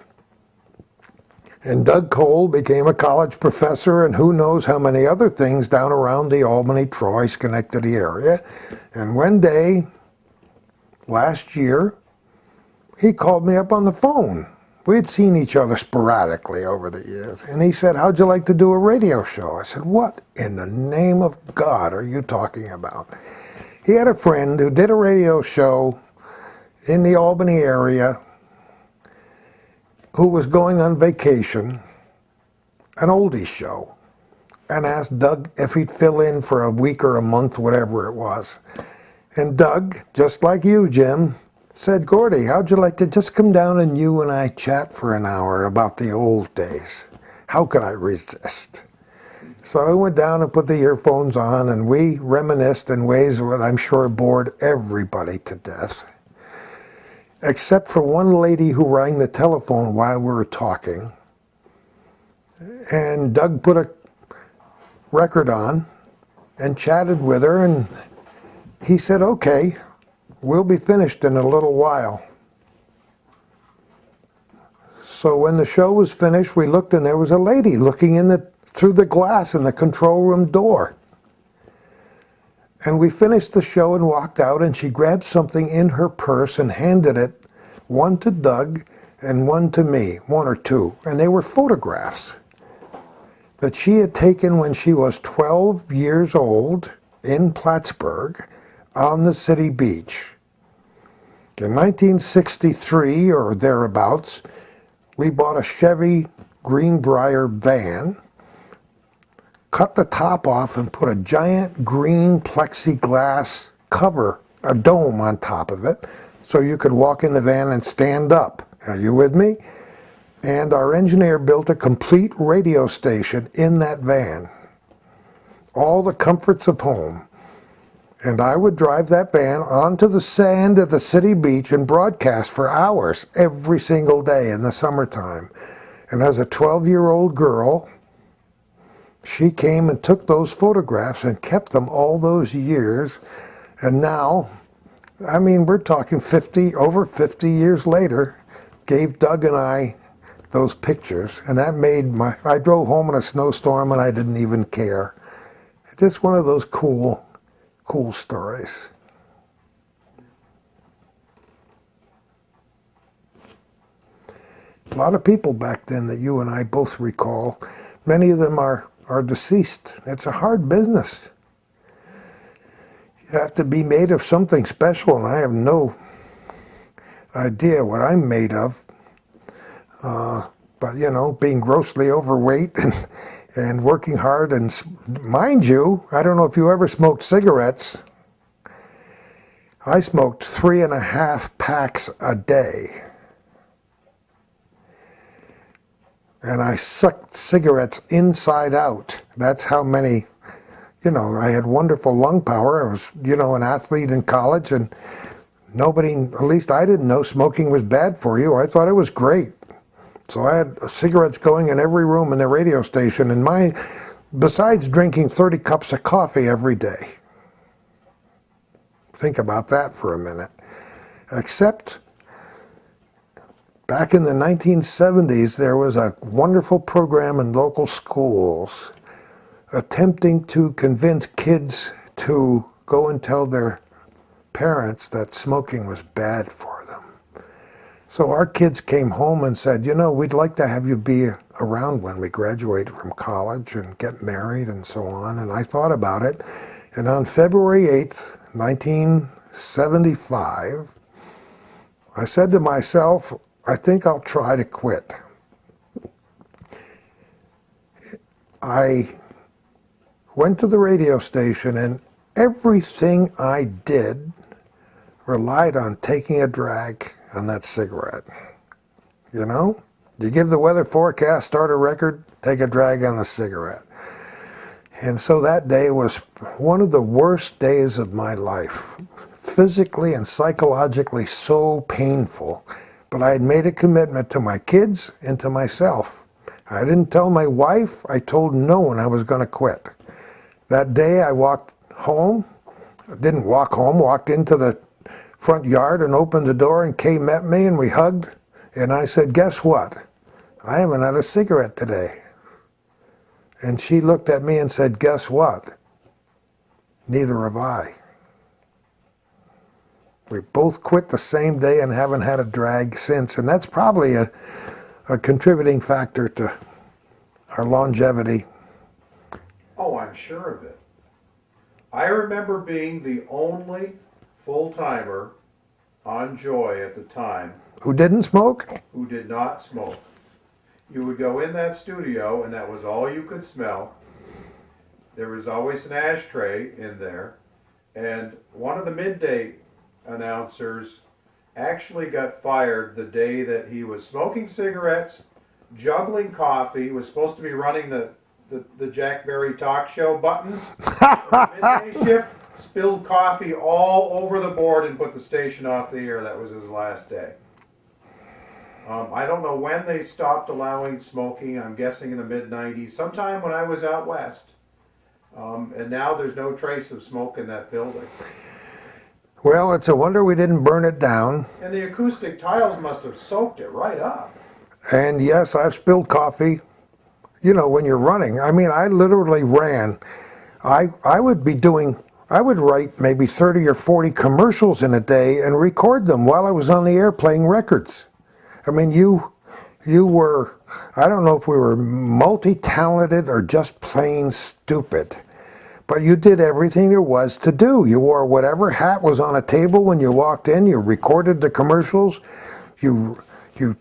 And Doug Cole became a college professor and who knows how many other things down around the Albany, Troy, Schenectady area. And one day, last year, he called me up on the phone. We had seen each other sporadically over the years. And he said, how'd you like to do a radio show? I said, what in the name of God are you talking about? He had a friend who did a radio show in the Albany area who was going on vacation, an oldies show, and asked Doug if he'd fill in for a week or a month, whatever it was. And Doug, just like you, Jim, said, Gordie, how'd you like to just come down and you and I chat for an hour about the old days? How could I resist? So I went down and put the earphones on, and we reminisced in ways that I'm sure bored everybody to death. Except for one lady who rang the telephone while we were talking. And Doug put a record on and chatted with her, and he said, okay, we'll be finished in a little while. So when the show was finished, we looked, and there was a lady looking through the glass in the control room door. And we finished the show and walked out, and she grabbed something in her purse and handed it, one to Doug and one to me, one or two. And they were photographs that she had taken when she was 12 years old in Plattsburgh on the city beach. In 1963 or thereabouts, we bought a Chevy Greenbrier van, cut the top off and put a giant green plexiglass cover, a dome on top of it, so you could walk in the van and stand up. Are you with me? And our engineer built a complete radio station in that van. All the comforts of home. And I would drive that van onto the sand at the city beach and broadcast for hours every single day in the summertime. And as a 12-year-old girl, she came and took those photographs and kept them all those years. And now, I mean, we're talking over 50 years later, gave Doug and I those pictures. And that made I drove home in a snowstorm and I didn't even care. Just one of those cool stories. A lot of people back then that you and I both recall, many of them are deceased. It's a hard business. You have to be made of something special, and I have no idea what I'm made of. But, being grossly overweight and working hard, and mind you, I don't know if you ever smoked cigarettes. I smoked 3.5 packs a day. And I sucked cigarettes inside out. That's how many, I had wonderful lung power. I was, an athlete in college, and nobody, at least I didn't know smoking was bad for you. I thought it was great. So I had cigarettes going in every room in the radio station, and besides drinking 30 cups of coffee every day. Think about that for a minute. Except back in the 1970s, there was a wonderful program in local schools attempting to convince kids to go and tell their parents that smoking was bad for them. So our kids came home and said, we'd like to have you be around when we graduate from college and get married and so on. And I thought about it. And on February 8th, 1975, I said to myself, I think I'll try to quit. I went to the radio station, and everything I did relied on taking a drag on that cigarette. You give the weather forecast, start a record, take a drag on the cigarette. And so that day was one of the worst days of my life, physically and psychologically so painful. But I had made a commitment to my kids and to myself. I didn't tell my wife. I told no one I was going to quit. That day I walked home. I didn't walk home, walked into the front yard and opened the door, and Kay met me and we hugged. And I said, guess what? I haven't had a cigarette today. And she looked at me and said, guess what? Neither have I. We both quit the same day and haven't had a drag since. And that's probably a contributing factor to our longevity. Oh, I'm sure of it. I remember being the only full-timer on Joy at the time Who didn't smoke? who did not smoke. You would go in that studio, and that was all you could smell. There was always an ashtray in there. And one of the midday announcers actually got fired the day that he was smoking cigarettes, juggling coffee, was supposed to be running the Jack Berry talk show buttons. The midday shift, spilled coffee all over the board and put the station off the air. That was his last day. I don't know when they stopped allowing smoking. I'm guessing in the mid-90s, sometime when I was out west. And now there's no trace of smoke in that building. Well, it's a wonder we didn't burn it down. And the acoustic tiles must have soaked it right up. And yes, I've spilled coffee. When you're running. I mean, I literally ran. I would write maybe 30 or 40 commercials in a day and record them while I was on the air playing records. I mean, you were, I don't know if we were multi-talented or just plain stupid, but you did everything there was to do. You wore whatever hat was on a table when you walked in. You recorded the commercials. You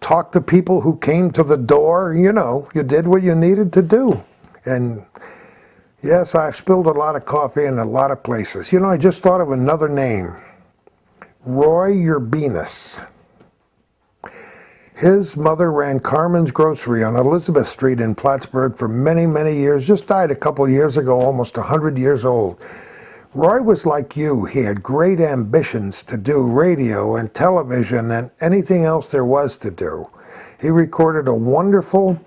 talked to people who came to the door. You did what you needed to do. And yes, I've spilled a lot of coffee in a lot of places. I just thought of another name. Roy Urbanus. His mother ran Carmen's Grocery on Elizabeth Street in Plattsburgh for many, many years. Just died a couple years ago, almost 100 years old. Roy was like you. He had great ambitions to do radio and television and anything else there was to do. He recorded a wonderful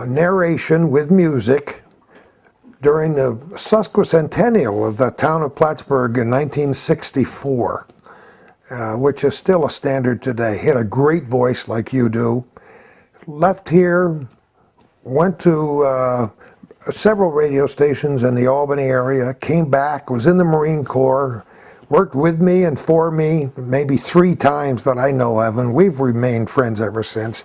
narration with music during the sesquicentennial of the town of Plattsburgh in 1964. Which is still a standard today. He had a great voice like you do. Left here, went to several radio stations in the Albany area, came back, was in the Marine Corps, worked with me and for me maybe 3 times that I know of, and we've remained friends ever since.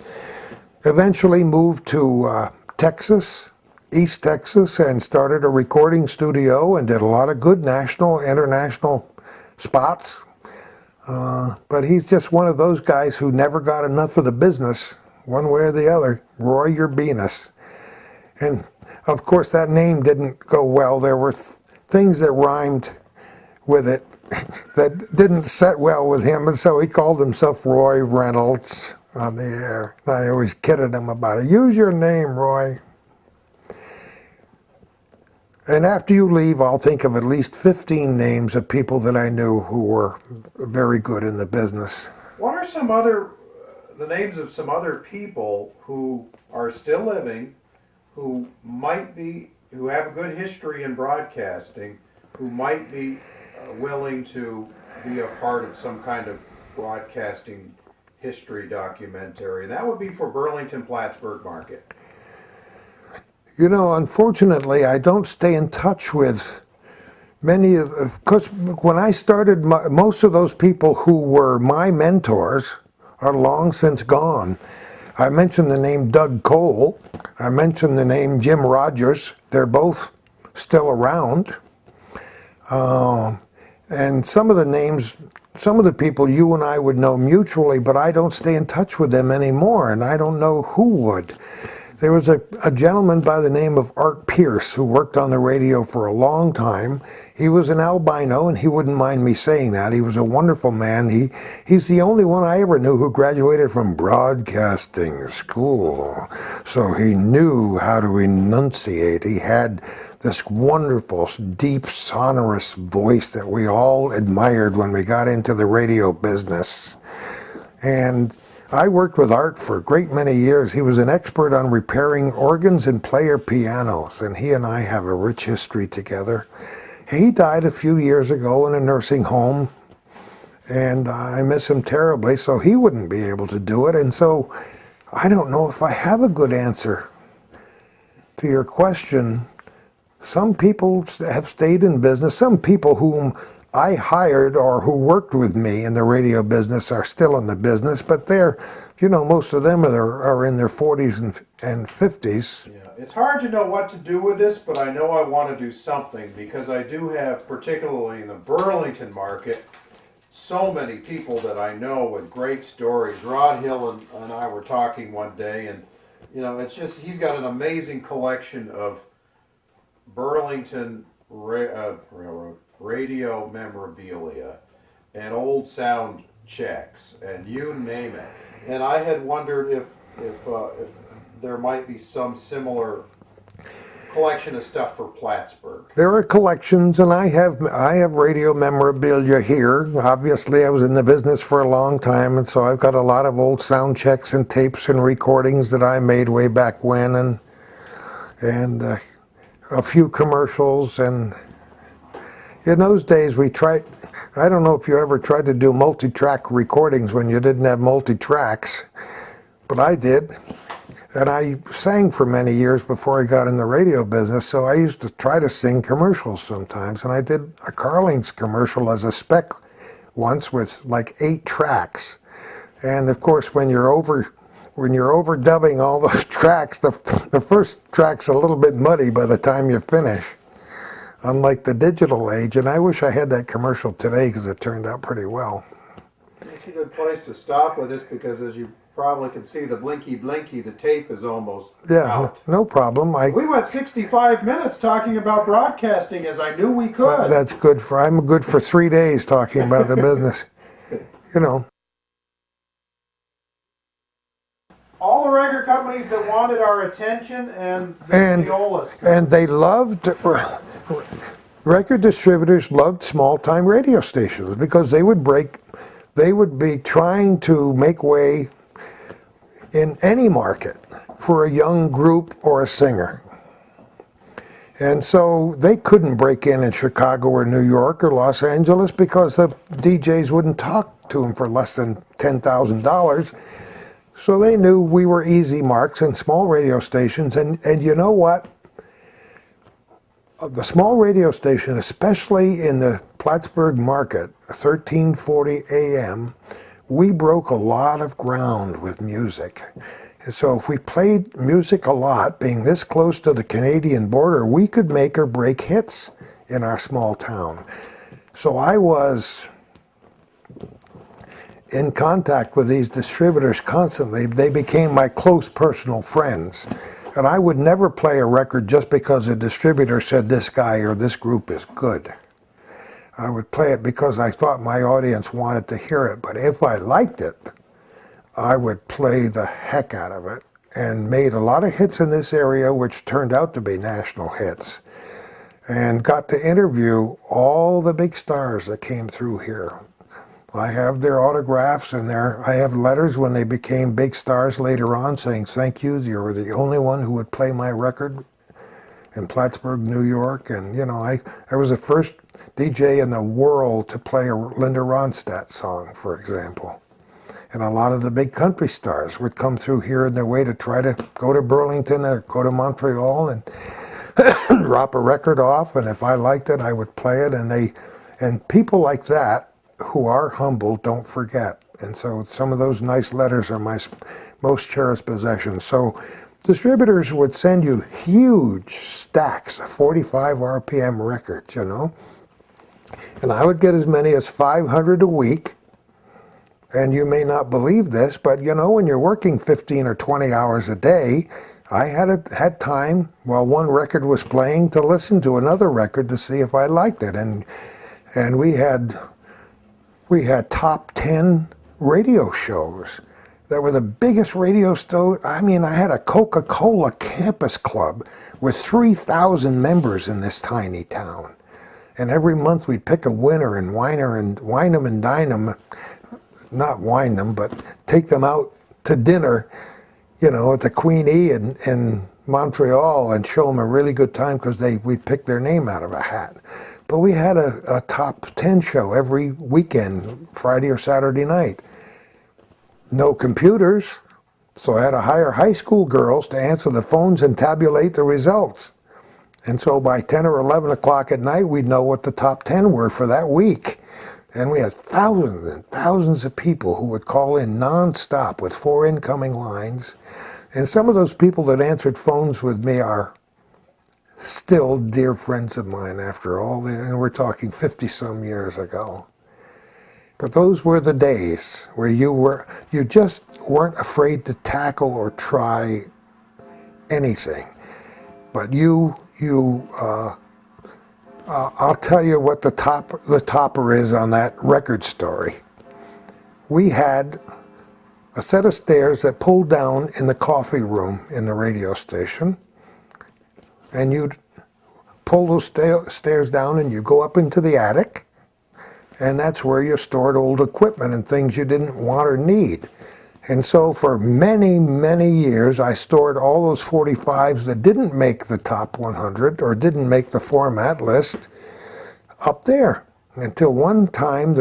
Eventually moved to Texas, East Texas, and started a recording studio and did a lot of good national, international spots. But he's just one of those guys who never got enough of the business, one way or the other. Roy Urbanus. And of course that name didn't go well. There were things that rhymed with it that didn't set well with him, and so he called himself Roy Reynolds on the air. I always kidded him about it. Use your name, Roy. And after you leave, I'll think of at least 15 names of people that I knew who were very good in the business. What are the names of some other people who are still living, who have a good history in broadcasting, who might be willing to be a part of some kind of broadcasting history documentary? That would be for Burlington-Plattsburgh market. You know, unfortunately, I don't stay in touch with many of, because when I started, most of those people who were my mentors are long since gone. I mentioned the name Doug Cole. I mentioned the name Jim Rogers. They're both still around. And some of the names, some of the people you and I would know mutually, but I don't stay in touch with them anymore, and I don't know who would. There was a gentleman by the name of Art Pierce who worked on the radio for a long time. He was an albino, and he wouldn't mind me saying that. He was a wonderful man. He's the only one I ever knew who graduated from broadcasting school. So he knew how to enunciate. He had this wonderful, deep, sonorous voice that we all admired when we got into the radio business. And I worked with Art for a great many years. He was an expert on repairing organs and player pianos, and he and I have a rich history together. He died a few years ago in a nursing home, and I miss him terribly, so he wouldn't be able to do it. And so I don't know if I have a good answer to your question. Some people have stayed in business. Some people whom I hired or who worked with me in the radio business are still in the business, but they're, you know, most of them are in their 40s and 50s. Yeah, it's hard to know what to do with this, but I know I want to do something because I do have, particularly in the Burlington market, so many people that I know with great stories. Rod Hill and I were talking one day, and you know, it's just he's got an amazing collection of Burlington Railroad radio memorabilia and old sound checks and you name it. And I had wondered if there might be some similar collection of stuff for Plattsburgh. There are collections, and I have radio memorabilia here. Obviously, I was in the business for a long time, and so I've got a lot of old sound checks and tapes and recordings that I made way back when, and a few commercials. And in those days, we tried, I don't know if you ever tried to do multi-track recordings when you didn't have multi-tracks, but I did. And I sang for many years before I got in the radio business, so I used to try to sing commercials sometimes. And I did a Carling's commercial as a spec once with like 8 tracks. And of course, when you're overdubbing all those tracks, the first track's a little bit muddy by the time you finish, unlike the digital age. And I wish I had that commercial today because it turned out pretty well. It's a good place to stop with this because, as you probably can see, the blinky, the tape is almost out. No problem. We went 65 minutes talking about broadcasting, as I knew we could. That's good I'm good for 3 days talking about the business. You know. All the record companies that wanted our attention and they loved, record distributors loved small-time radio stations because they would be trying to make way in any market for a young group or a singer. And so they couldn't break in Chicago or New York or Los Angeles because the DJs wouldn't talk to them for less than $10,000. So they knew we were easy marks in small radio stations. And you know what? The small radio station, especially in the Plattsburgh market, 1340 AM, we broke a lot of ground with music. And so if we played music a lot, being this close to the Canadian border, we could make or break hits in our small town. So I was in contact with these distributors constantly. They became my close personal friends. And I would never play a record just because a distributor said this guy or this group is good. I would play it because I thought my audience wanted to hear it. But if I liked it, I would play the heck out of it, and made a lot of hits in this area, which turned out to be national hits. and got to interview all the big stars that came through here. I have their autographs and I have letters when they became big stars later on saying, thank you, you were the only one who would play my record in Plattsburgh, New York. And, you know, I was the first DJ in the world to play a Linda Ronstadt song, for example. And a lot of the big country stars would come through here in their way to try to go to Burlington or go to Montreal and drop a record off. And if I liked it, I would play it. And people like that who are humble don't forget. And so some of those nice letters are my most cherished possessions. So distributors would send you huge stacks of 45 RPM records, you know. And I would get as many as 500 a week. And you may not believe this, but you know, when you're working 15 or 20 hours a day, I had time while one record was playing to listen to another record to see if I liked it. And we had top 10 radio shows that were the biggest radio show. I mean, I had a Coca-Cola campus club with 3,000 members in this tiny town. And every month we'd pick a winner and wine them and dine them. Not wine them, but take them out to dinner, you know, at the Queen E in Montreal and show them a really good time because we'd pick their name out of a hat. But we had a top 10 show every weekend, Friday or Saturday night. No computers, so I had to hire high school girls to answer the phones and tabulate the results. And so by 10 or 11 o'clock at night, we'd know what the top 10 were for that week. And we had thousands and thousands of people who would call in nonstop with 4 incoming lines. And some of those people that answered phones with me are still dear friends of mine after all, and we're talking 50-some years ago. But those were the days where you just weren't afraid to tackle or try anything. But I'll tell you what the topper is on that record story. We had a set of stairs that pulled down in the coffee room in the radio station, and you'd pull those stairs down and you go up into the attic, and that's where you stored old equipment and things you didn't want or need. And so for many, many years, I stored all those 45s that didn't make the top 100 or didn't make the format list up there. Until one time,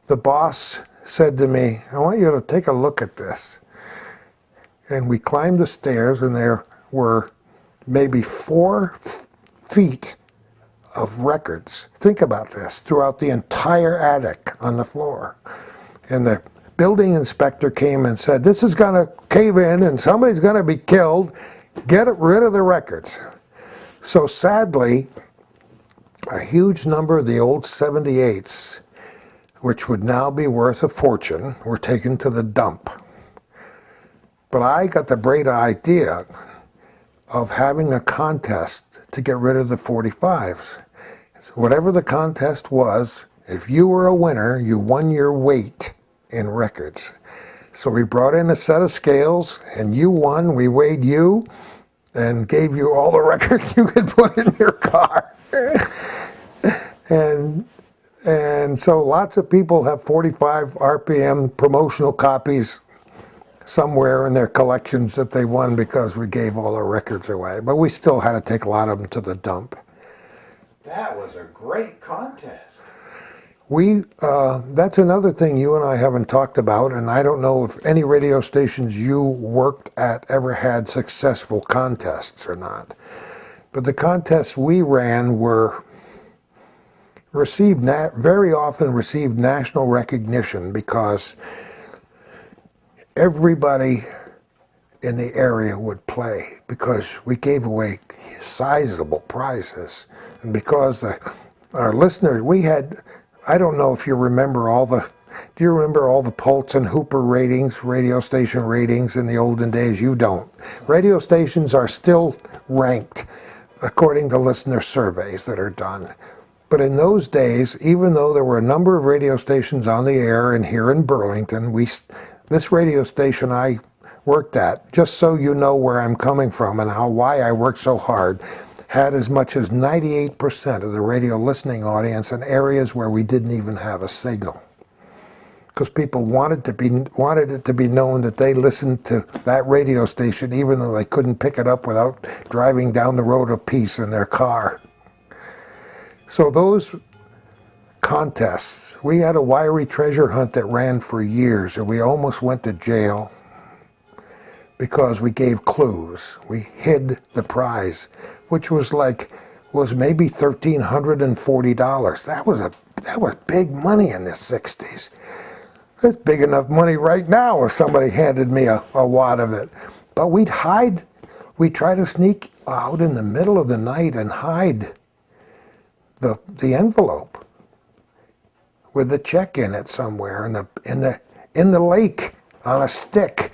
the boss said to me, I want you to take a look at this. And we climbed the stairs, and there were maybe 4 feet of records. Think about this, throughout the entire attic on the floor. And the building inspector came and said, this is going to cave in and somebody's going to be killed. Get rid of the records. So sadly, a huge number of the old 78s, which would now be worth a fortune, were taken to the dump. But I got the great idea of having a contest to get rid of the 45s. So whatever the contest was, if you were a winner, you won your weight in records. So we brought in a set of scales, and you won. We weighed you and gave you all the records you could put in your car. And so lots of people have 45 RPM promotional copies somewhere in their collections that they won because we gave all the records away. But we still had to take a lot of them to the dump. That was a great contest. That's another thing you and I haven't talked about, and I don't know if any radio stations you worked at ever had successful contests or not. But the contests we ran very often received national recognition because everybody in the area would play, because we gave away sizable prizes. And because our listeners, we had, I don't know if you remember do you remember all the Pulse and Hooper ratings, radio station ratings in the olden days? You don't. Radio stations are still ranked according to listener surveys that are done. But in those days, even though there were a number of radio stations on the air and here in Burlington, this radio station I worked at, just so you know where I'm coming from and why I worked so hard, had as much as 98% of the radio listening audience in areas where we didn't even have a signal. Because people wanted it to be known that they listened to that radio station even though they couldn't pick it up without driving down the road of peace in their car. So those contests, we had a wiry treasure hunt that ran for years, and we almost went to jail because we gave clues. We hid the prize, which was maybe $1,340. That was big money in the 60s. It's big enough money right now if somebody handed me a wad of it. But we'd try to sneak out in the middle of the night and hide the envelope with the check in it somewhere in the lake on a stick,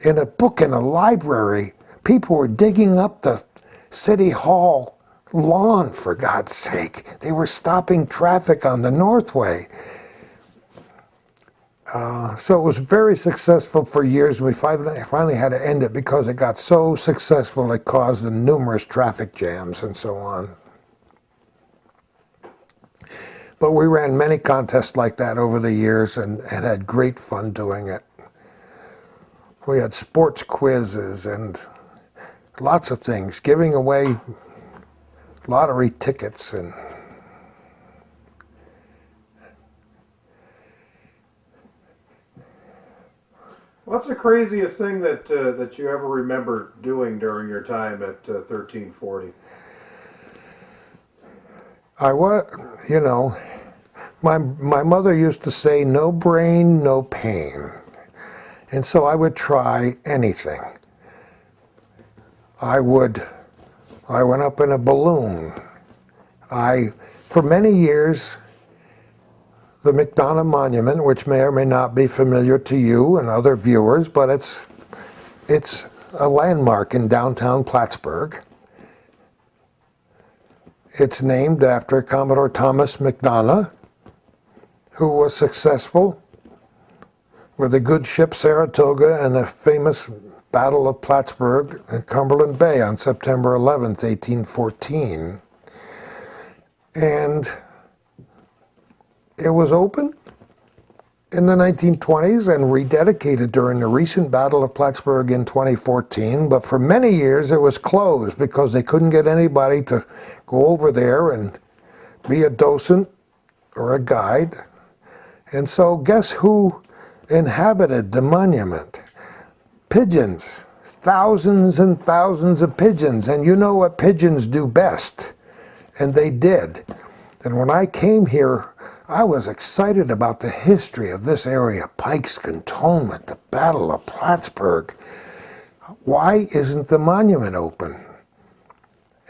in a book in a library. People were digging up the city hall lawn, for God's sake. They were stopping traffic on the Northway. So it was very successful for years, and we finally had to end it because it got so successful it caused numerous traffic jams and so on. But we ran many contests like that over the years and had great fun doing it. We had sports quizzes and lots of things, giving away lottery tickets and What's the craziest thing that you ever remember doing during your time at 1340? My mother used to say, no brain, no pain. And so I would try anything. I went up in a balloon. For many years, the McDonough Monument, which may or may not be familiar to you and other viewers, but it's a landmark in downtown Plattsburgh. It's named after Commodore Thomas McDonough, who was successful with the good ship Saratoga and the famous Battle of Plattsburgh and Cumberland Bay on September 11th, 1814. And it was open in the 1920s and rededicated during the recent Battle of Plattsburgh in 2014, but for many years it was closed because they couldn't get anybody to go over there and be a docent or a guide. And so guess who inhabited the monument? Pigeons. Thousands and thousands of pigeons. And you know what pigeons do best. And they did. And when I came here, I was excited about the history of this area, Pike's Cantonment, the Battle of Plattsburgh. Why isn't the monument open?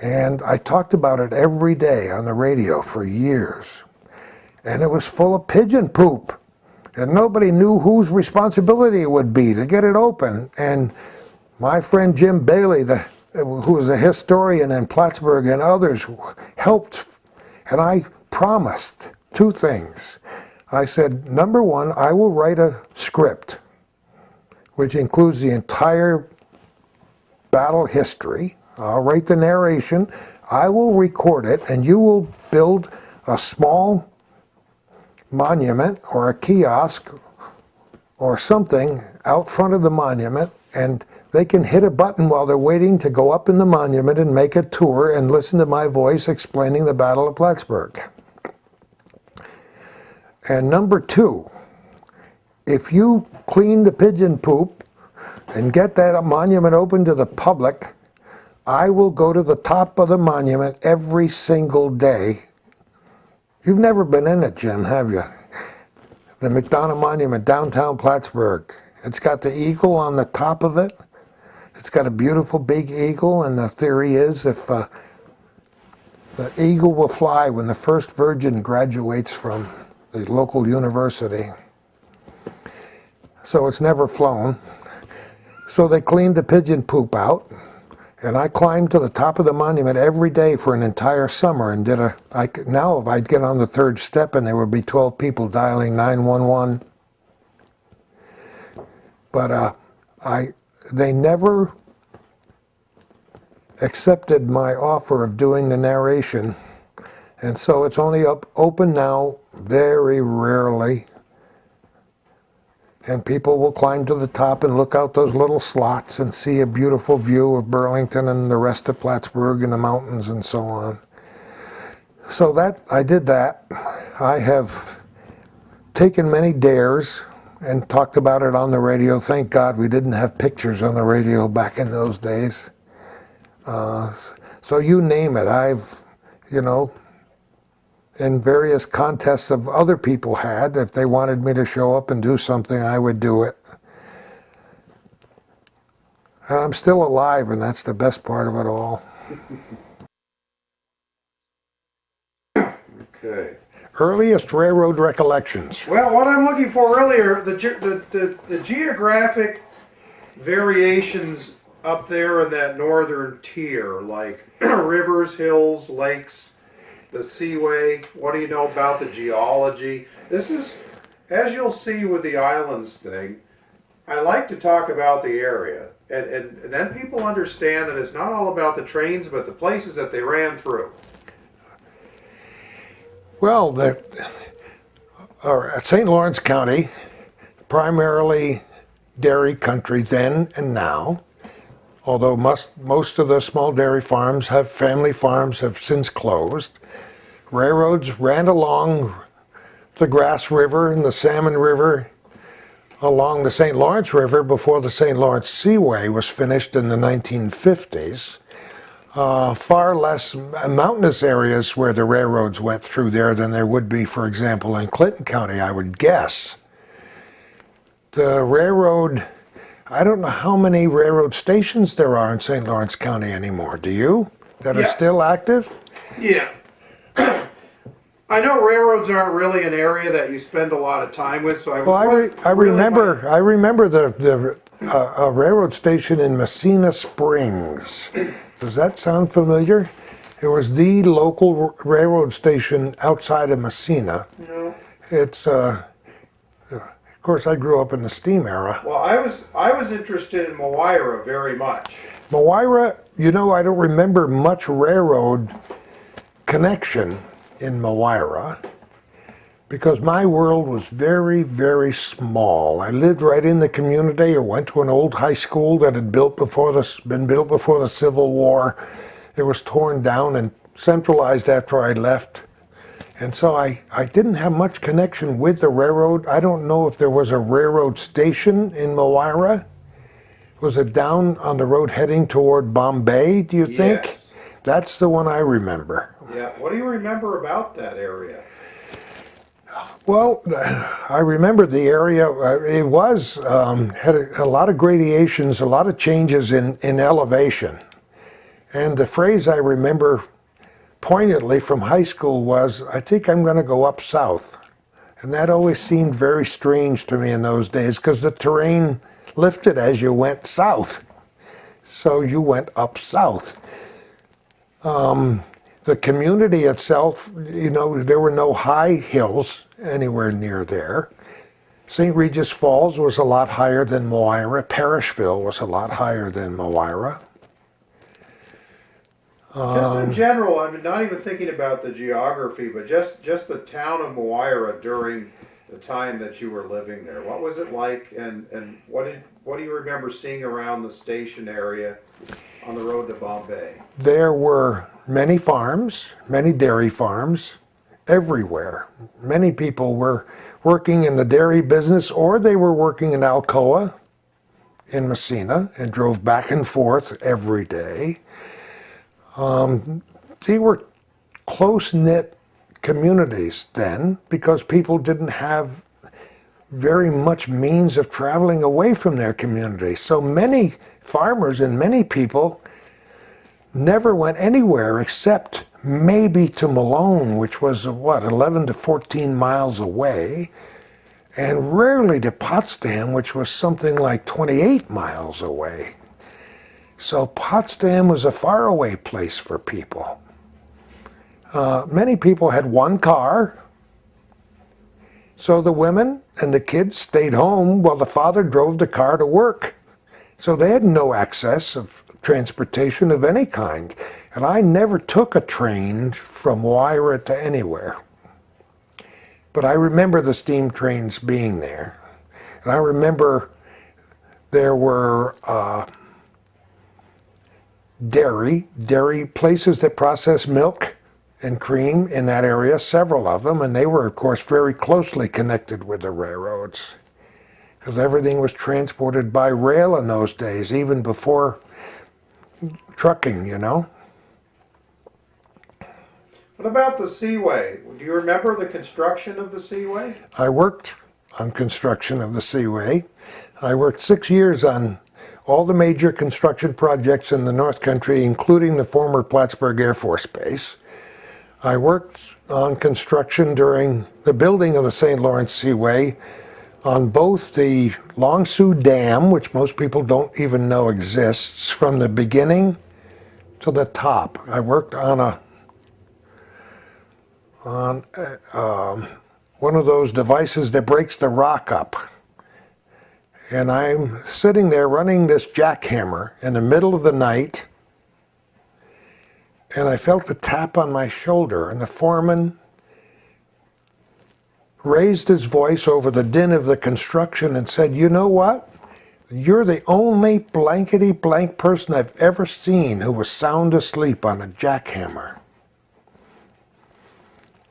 And I talked about it every day on the radio for years. And it was full of pigeon poop. And nobody knew whose responsibility it would be to get it open. And my friend Jim Bailey, who was a historian in Plattsburgh, and others helped. And I promised two things. I said, number one, I will write a script, which includes the entire battle history. I'll write the narration. I will record it, and you will build a small monument or a kiosk or something out front of the monument, and they can hit a button while they're waiting to go up in the monument and make a tour and listen to my voice explaining the Battle of Plattsburgh. And number two, if you clean the pigeon poop and get that monument open to the public, I will go to the top of the monument every single day. You've never been in it, Jim, have you? The McDonough Monument, downtown Plattsburgh. It's got the eagle on the top of it. It's got a beautiful big eagle, and the theory is if the eagle will fly when the first virgin graduates from the local university. So it's never flown. So they cleaned the pigeon poop out, and I climbed to the top of the monument every day for an entire summer and now if I'd get on the third step and there would be 12 people dialing 911. But they never accepted my offer of doing the narration. And so it's only open now very rarely. And people will climb to the top and look out those little slots and see a beautiful view of Burlington and the rest of Plattsburgh and the mountains and so on. So I did that. I have taken many dares and talked about it on the radio. Thank God we didn't have pictures on the radio back in those days. So you name it, I've, in various contests of other people had, if they wanted me to show up and do something, I would do it. And I'm still alive, and that's the best part of it all. Okay. Earliest railroad recollections. Well, what I'm looking for earlier, the geographic variations up there in that northern tier, like rivers, hills, lakes, the seaway. What do you know about the geology? This is, as you'll see with the islands thing, I like to talk about the area. And then people understand that it's not all about the trains, but the places that they ran through. Well, St. Lawrence County, primarily dairy country then and now, although most of the small dairy farms, family farms, have since closed. Railroads ran along the Grass River and the Salmon River, along the St. Lawrence River before the St. Lawrence Seaway was finished in the 1950s. Far less mountainous areas where the railroads went through there than there would be, for example, in Clinton County, I would guess. The railroad, I don't know how many railroad stations there are in St. Lawrence County anymore. Do you? That are still active? Yeah. I know railroads aren't really an area that you spend a lot of time with, so I remember the railroad station in Messina Springs. Does that sound familiar? It was the local railroad station outside of Messina. No. It's of course I grew up in the steam era. Well, I was interested in Moira very much. Moira, I don't remember much railroad connection in Moira because my world was very, very small. I lived right in the community or went to an old high school that had been built before the Civil War. It was torn down and centralized after I left. And so I didn't have much connection with the railroad. I don't know if there was a railroad station in Moira. Was it down on the road heading toward Bombay, do you think? Yes. That's the one I remember. Yeah. What do you remember about that area? Well, I remember the area. It was had a lot of gradations, a lot of changes in elevation. And the phrase I remember poignantly from high school was, I think I'm going to go up south. And that always seemed very strange to me in those days because the terrain lifted as you went south. So you went up south. The community itself, there were no high hills anywhere near there. St. Regis Falls was a lot higher than Moira. Parishville was a lot higher than Moira. Just in general, I'm not even thinking about the geography, but just the town of Moira during the time that you were living there. What was it like, and what do you remember seeing around the station area on the road to Bombay? There were many farms, many dairy farms, everywhere. Many people were working in the dairy business, or they were working in Alcoa in Messina and drove back and forth every day. They were close-knit communities then because people didn't have very much means of traveling away from their community. So many farmers and many people never went anywhere except maybe to Malone, which was 11 to 14 miles away, and rarely to Potsdam, which was something like 28 miles away. So Potsdam was a faraway place for people. Many people had one car, so the women and the kids stayed home while the father drove the car to work. So they had no access of transportation of any kind. And I never took a train from Wyra to anywhere. But I remember the steam trains being there. And I remember there were dairy places that process milk and cream in that area, several of them, and they were, of course, very closely connected with the railroads because everything was transported by rail in those days, even before trucking, you know. What about the Seaway? Do you remember the construction of the Seaway? I worked on construction of the Seaway. I worked 6 years on all the major construction projects in the North Country, including the former Plattsburgh Air Force Base. I worked on construction during the building of the St. Lawrence Seaway on both the Long Sault Dam, which most people don't even know exists, from the beginning to the top. I worked on one of those devices that breaks the rock up. And I'm sitting there running this jackhammer in the middle of the night, and I felt a tap on my shoulder, and the foreman raised his voice over the din of the construction and said, "You know what? You're the only blankety blank person I've ever seen who was sound asleep on a jackhammer.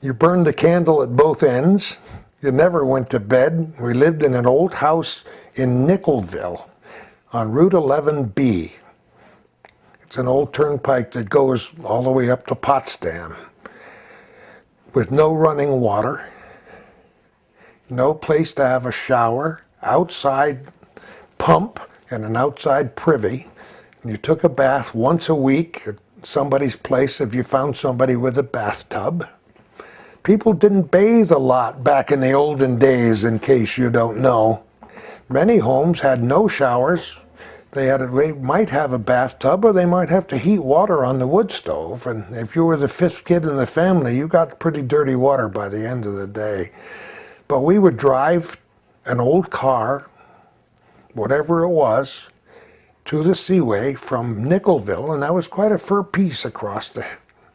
You burned the candle at both ends. You never went to bed. We lived in an old house in Nickelville on Route 11B. It's an old turnpike that goes all the way up to Potsdam, with no running water, no place to have a shower, outside pump and an outside privy. And you took a bath once a week at somebody's place if you found somebody with a bathtub. People didn't bathe a lot back in the olden days, in case you don't know. Many homes had no showers. They might have a bathtub, or they might have to heat water on the wood stove. And if you were the fifth kid in the family, you got pretty dirty water by the end of the day. But we would drive an old car, whatever it was, to the Seaway from Nickelville, and that was quite a fur piece across the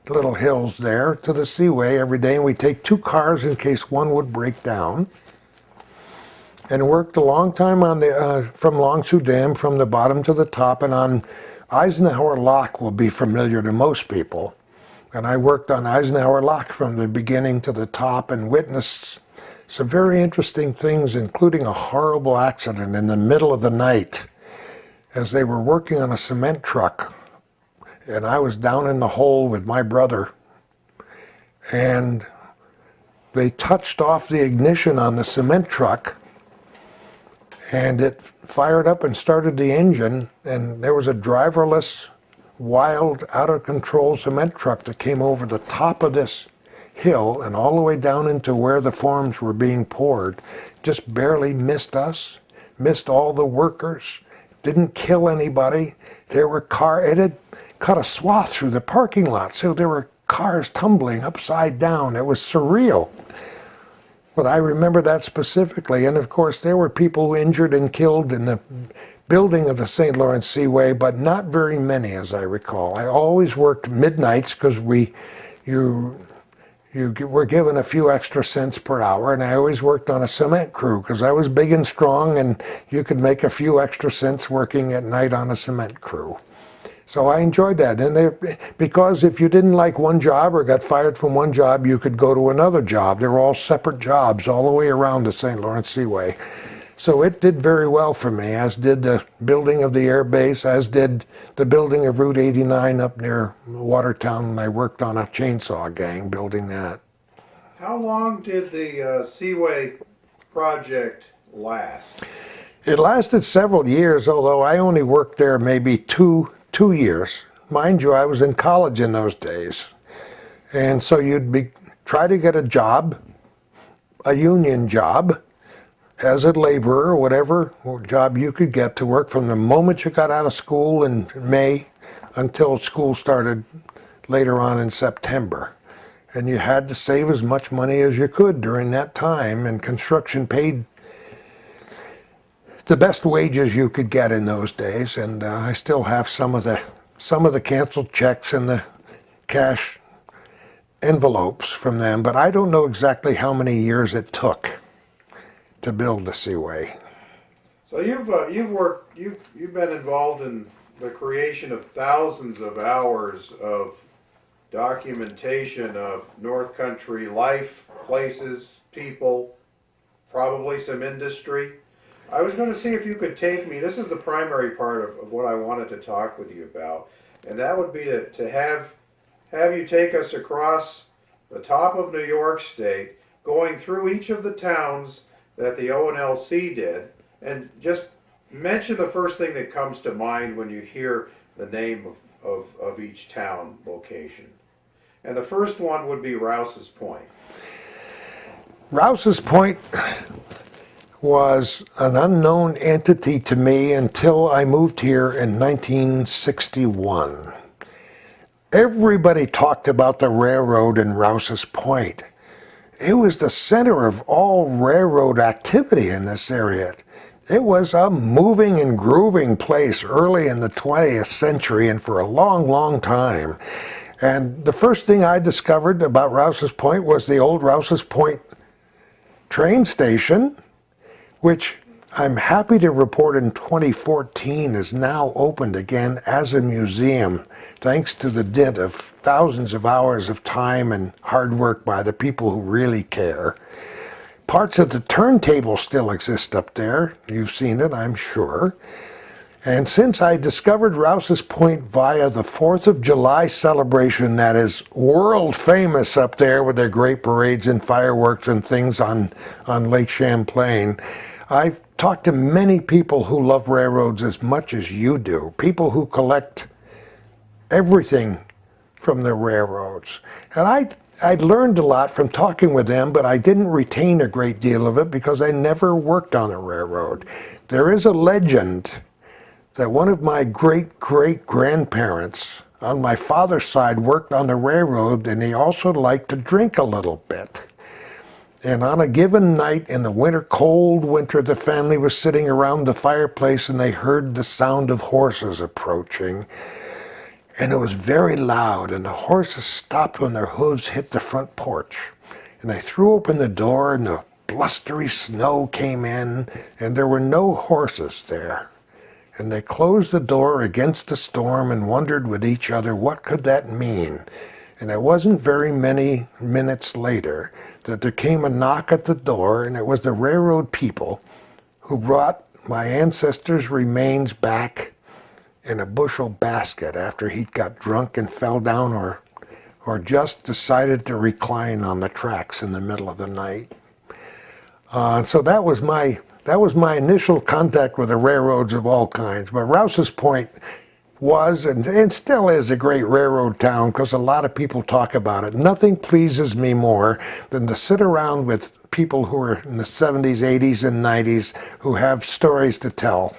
little hills there to the Seaway every day. And we'd take 2 cars in case one would break down. And worked a long time on the from Long Sault Dam, from the bottom to the top, and on Eisenhower Lock will be familiar to most people. And I worked on Eisenhower Lock from the beginning to the top and witnessed some very interesting things, including a horrible accident in the middle of the night as they were working on a cement truck. And I was down in the hole with my brother, and they touched off the ignition on the cement truck, and it fired up and started the engine, and there was a driverless, wild, out-of-control cement truck that came over the top of this hill and all the way down into where the forms were being poured. Just barely missed us, missed all the workers, didn't kill anybody. There were it had cut a swath through the parking lot, so there were cars tumbling upside down. It was surreal. But I remember that specifically. And of course, there were people injured and killed in the building of the St. Lawrence Seaway, but not very many, as I recall. I always worked midnights because you were given a few extra cents per hour, and I always worked on a cement crew because I was big and strong, and you could make a few extra cents working at night on a cement crew. So I enjoyed that. And because if you didn't like one job or got fired from one job, you could go to another job. They were all separate jobs all the way around the St. Lawrence Seaway. So it did very well for me, as did the building of the air base, as did the building of Route 89 up near Watertown, and I worked on a chainsaw gang building that. How long did the Seaway project last? It lasted several years, although I only worked there maybe two years. Mind you, I was in college in those days. And so try to get a job, a union job, as a laborer or whatever job you could get to work from the moment you got out of school in May until school started later on in September. And you had to save as much money as you could during that time, and construction paid the best wages you could get in those days, and I still have some of the canceled checks and the cash envelopes from them, but I don't know exactly how many years it took to build the seaway. So you've been involved in the creation of thousands of hours of documentation of North Country life, places, people, probably some industry. I was going to see if you could take me, this is the primary part of what I wanted to talk with you about, and that would be to have you take us across the top of New York State, going through each of the towns that the ONLC did, and just mention the first thing that comes to mind when you hear the name of each town location. And the first one would be Rouse's Point. Rouse's Point was an unknown entity to me until I moved here in 1961. Everybody talked about the railroad in Rouse's Point. It was the center of all railroad activity in this area. It was a moving and grooving place early in the 20th century and for a long, long time. And the first thing I discovered about Rouse's Point was the old Rouse's Point train station, which I'm happy to report in 2014 is now opened again as a museum, thanks to the dint of thousands of hours of time and hard work by the people who really care. Parts of the turntable still exist up there. You've seen it, I'm sure. And since I discovered Rouse's Point via the 4th of July celebration that is world famous up there with their great parades and fireworks and things on Lake Champlain, I've talked to many people who love railroads as much as you do, people who collect everything from the railroads. And I'd learned a lot from talking with them, but I didn't retain a great deal of it because I never worked on a railroad. There is a legend that one of my great-great-grandparents on my father's side worked on the railroad, and he also liked to drink a little bit. And on a given night in the winter, cold winter, the family was sitting around the fireplace and they heard the sound of horses approaching. And it was very loud, and the horses stopped when their hooves hit the front porch. And they threw open the door, and the blustery snow came in, and there were no horses there. And they closed the door against the storm and wondered with each other, what could that mean? And it wasn't very many minutes later that there came a knock at the door, and it was the railroad people who brought my ancestors' remains back in a bushel basket after he got drunk and fell down or just decided to recline on the tracks in the middle of the night. So that was my initial contact with the railroads of all kinds. But Rouse's Point was and still is a great railroad town because a lot of people talk about it. Nothing pleases me more than to sit around with people who are in the 70s, 80s, and 90s who have stories to tell.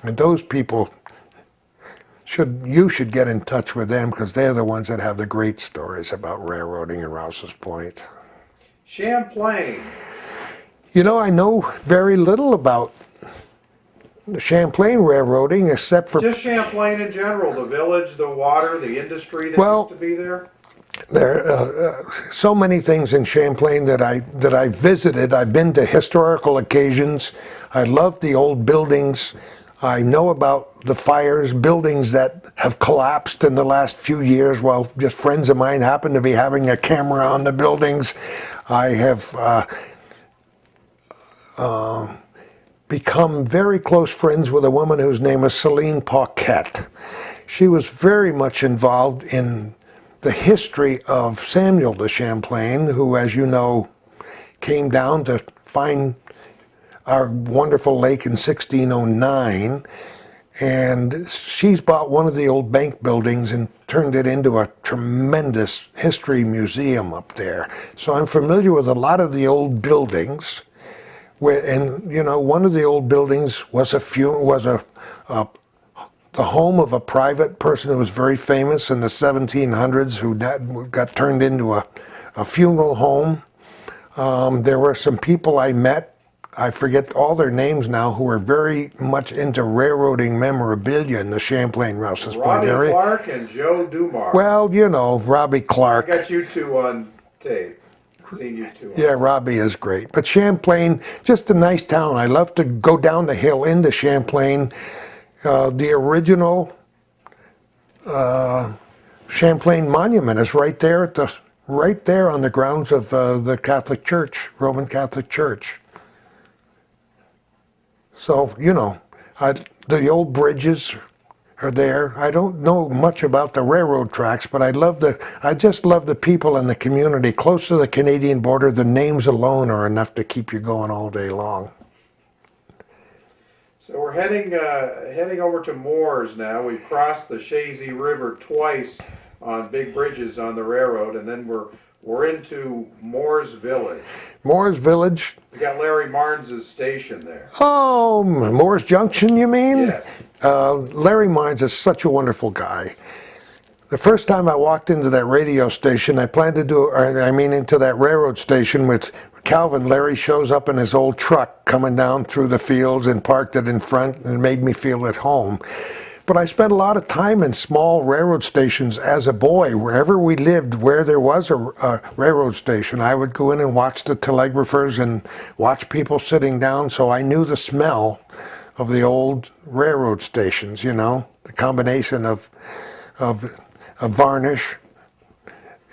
And those people, you should get in touch with them because they're the ones that have the great stories about railroading in Rouse's Point. Champlain. You know, I know very little about the Champlain railroading except for... Just Champlain in general, the village, the water, the industry that used to be there? There are so many things in Champlain that I visited. I've been to historical occasions. I love the old buildings. I know about the fires, buildings that have collapsed in the last few years while just friends of mine happen to be having a camera on the buildings. I have become very close friends with a woman whose name is Celine Paquette. She was very much involved in the history of Samuel de Champlain, who, as you know, came down to find our wonderful lake in 1609. And she's bought one of the old bank buildings and turned it into a tremendous history museum up there. So I'm familiar with a lot of the old buildings. And you know, one of the old buildings was the home of a private person who was very famous in the 1700s, who got turned into a funeral home. There were some people I met I forget all their names now, who are very much into railroading memorabilia in the Champlain Rouse's Point Robbie area. Clark and Joe Dumar. Well, you know, Robbie I Clark. got you two on tape. Seen you two. Yeah, Robbie is great. But Champlain, just a nice town. I love to go down the hill into Champlain. The original Champlain Monument is right there on the grounds of the Catholic Church, Roman Catholic Church. So, you know, the old bridges are there. I don't know much about the railroad tracks, but I just love the people in the community close to the Canadian border. The names alone are enough to keep you going all day long. So we're heading over to Moores now. We've crossed the Chazy River twice on big bridges on the railroad, and then we're into Moores Village. Moores Village. We got Larry Marnes' station there. Oh, Moores Junction, you mean? Yes. Larry Marnes is such a wonderful guy. The first time I walked into that radio station, into that railroad station with Calvin, Larry shows up in his old truck coming down through the fields and parked it in front and made me feel at home. But I spent a lot of time in small railroad stations as a boy. Wherever we lived, where there was a railroad station, I would go in and watch the telegraphers and watch people sitting down, so I knew the smell of the old railroad stations, you know, the combination of varnish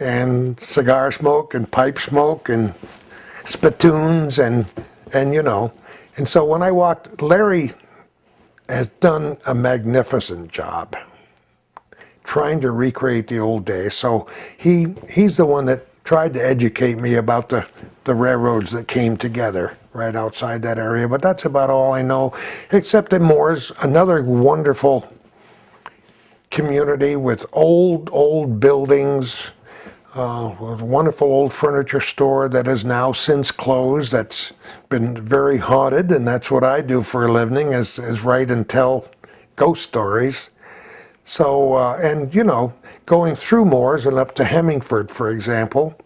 and cigar smoke and pipe smoke and spittoons and you know. And so when I walked, Larry has done a magnificent job trying to recreate the old days. So he's the one that tried to educate me about the railroads that came together right outside that area. But that's about all I know, except that Moores, another wonderful community with old buildings, a wonderful old furniture store that has now since closed. That's been very haunted, and that's what I do for a living, is write and tell ghost stories. So, and you know, going through Moores and up to Hemingford, for example,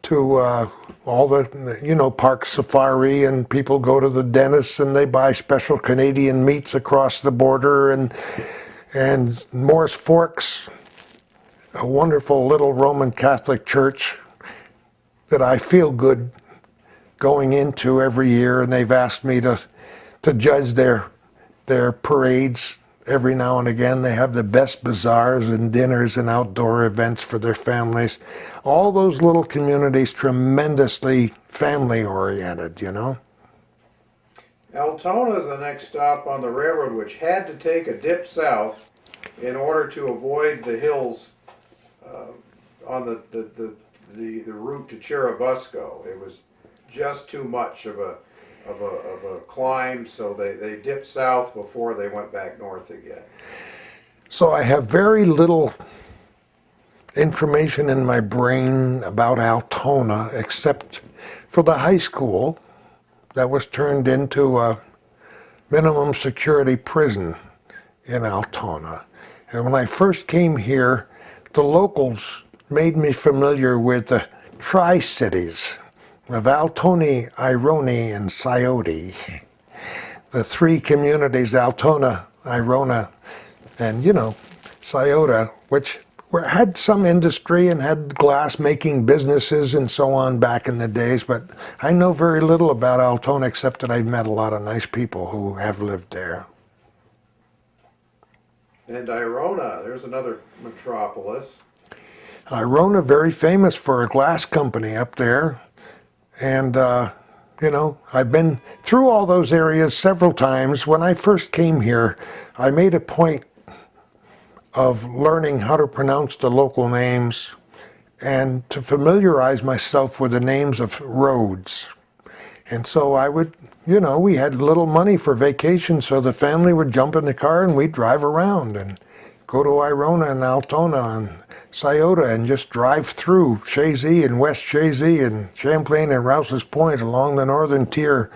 to all the, you know, Park Safari, and people go to the dentist and they buy special Canadian meats across the border, and Moores Forks, a wonderful little Roman Catholic church that I feel good going into every year, and they've asked me to judge their parades every now and again. They have the best bazaars and dinners and outdoor events for their families. All those little communities, tremendously family oriented, you know. Altona is the next stop on the railroad, which had to take a dip south in order to avoid the hills on the route to Churubusco. It was just too much of a climb, so they dipped south before they went back north again. So I have very little information in my brain about Altona, except for the high school that was turned into a minimum security prison in Altona. And when I first came here, the locals made me familiar with the Tri-Cities of Altona, Ironi, and Scioto. The three communities, Altona, Irona, and, you know, Scioto, which had some industry and had glass-making businesses and so on back in the days, but I know very little about Altona except that I've met a lot of nice people who have lived there. And Irona, there's another metropolis. Irona, very famous for a glass company up there. And, you know, I've been through all those areas several times. When I first came here, I made a point of learning how to pronounce the local names and to familiarize myself with the names of roads. And so I would, you know, we had little money for vacation, so the family would jump in the car and we'd drive around and go to Irona and Altona and Scioto and just drive through Chazy and West Chazy and Champlain and Rouse's Point along the northern tier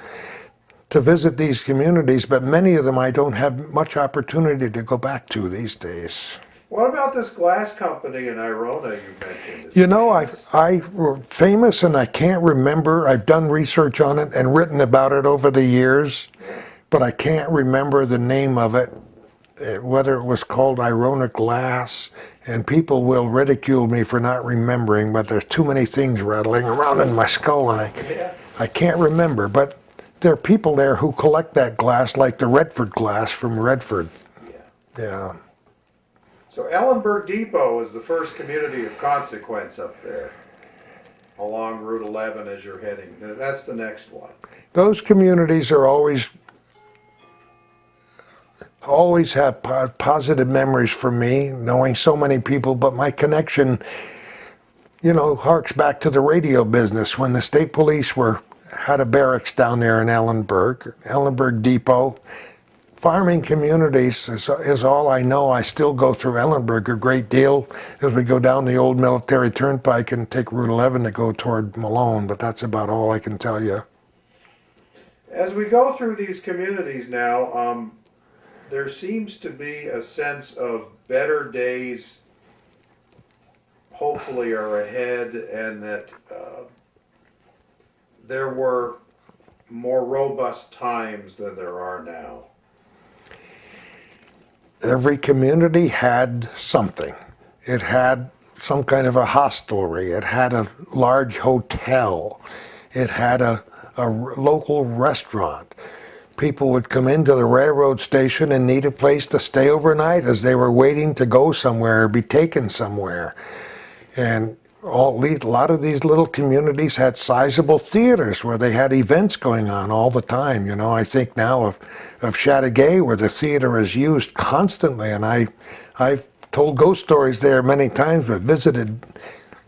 to visit these communities, but many of them I don't have much opportunity to go back to these days. What about this glass company in Irona you mentioned? It's You know, famous. I were famous, and I can't remember. I've done research on it and written about it over the years, but I can't remember the name of it, whether it was called Irona Glass. And people will ridicule me for not remembering, but there's too many things rattling around in my skull, and Yeah. I can't remember. But there are people there who collect that glass, like the Redford glass from Redford. Yeah. Yeah. So Ellenburg Depot is the first community of consequence up there along Route 11 as you're heading. That's the next one. Those communities are always have positive memories for me, knowing so many people, but my connection, harks back to the radio business when the state police had a barracks down there in Ellenburg Depot. Farming communities is all I know. I still go through Ellenburg a great deal as we go down the old military turnpike and take Route 11 to go toward Malone, but that's about all I can tell you. As we go through these communities now, there seems to be a sense of better days hopefully are ahead, and that there were more robust times than there are now. Every community had something. It had some kind of a hostelry. It had a large hotel. It had a local restaurant. People would come into the railroad station and need a place to stay overnight as they were waiting to go somewhere or be taken somewhere. And a lot of these little communities had sizable theaters where they had events going on all the time. I think now of Chateauguay, where the theater is used constantly, and I've told ghost stories there many times, but visited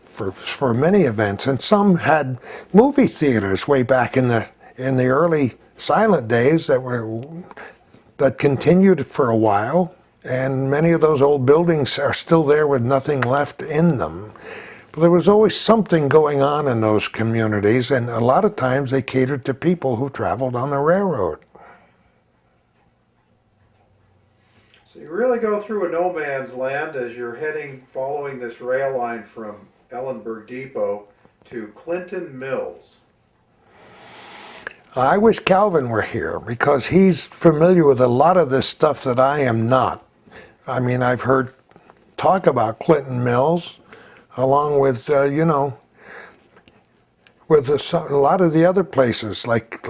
for many events. And some had movie theaters way back in the early silent days that continued for a while. And many of those old buildings are still there with nothing left in them. But there was always something going on in those communities, and a lot of times they catered to people who traveled on the railroad. So you really go through a no man's land as you're following this rail line from Ellenburg Depot to Clinton Mills. I wish Calvin were here because he's familiar with a lot of this stuff that I am not. I mean, I've heard talk about Clinton Mills, along with, with a lot of the other places like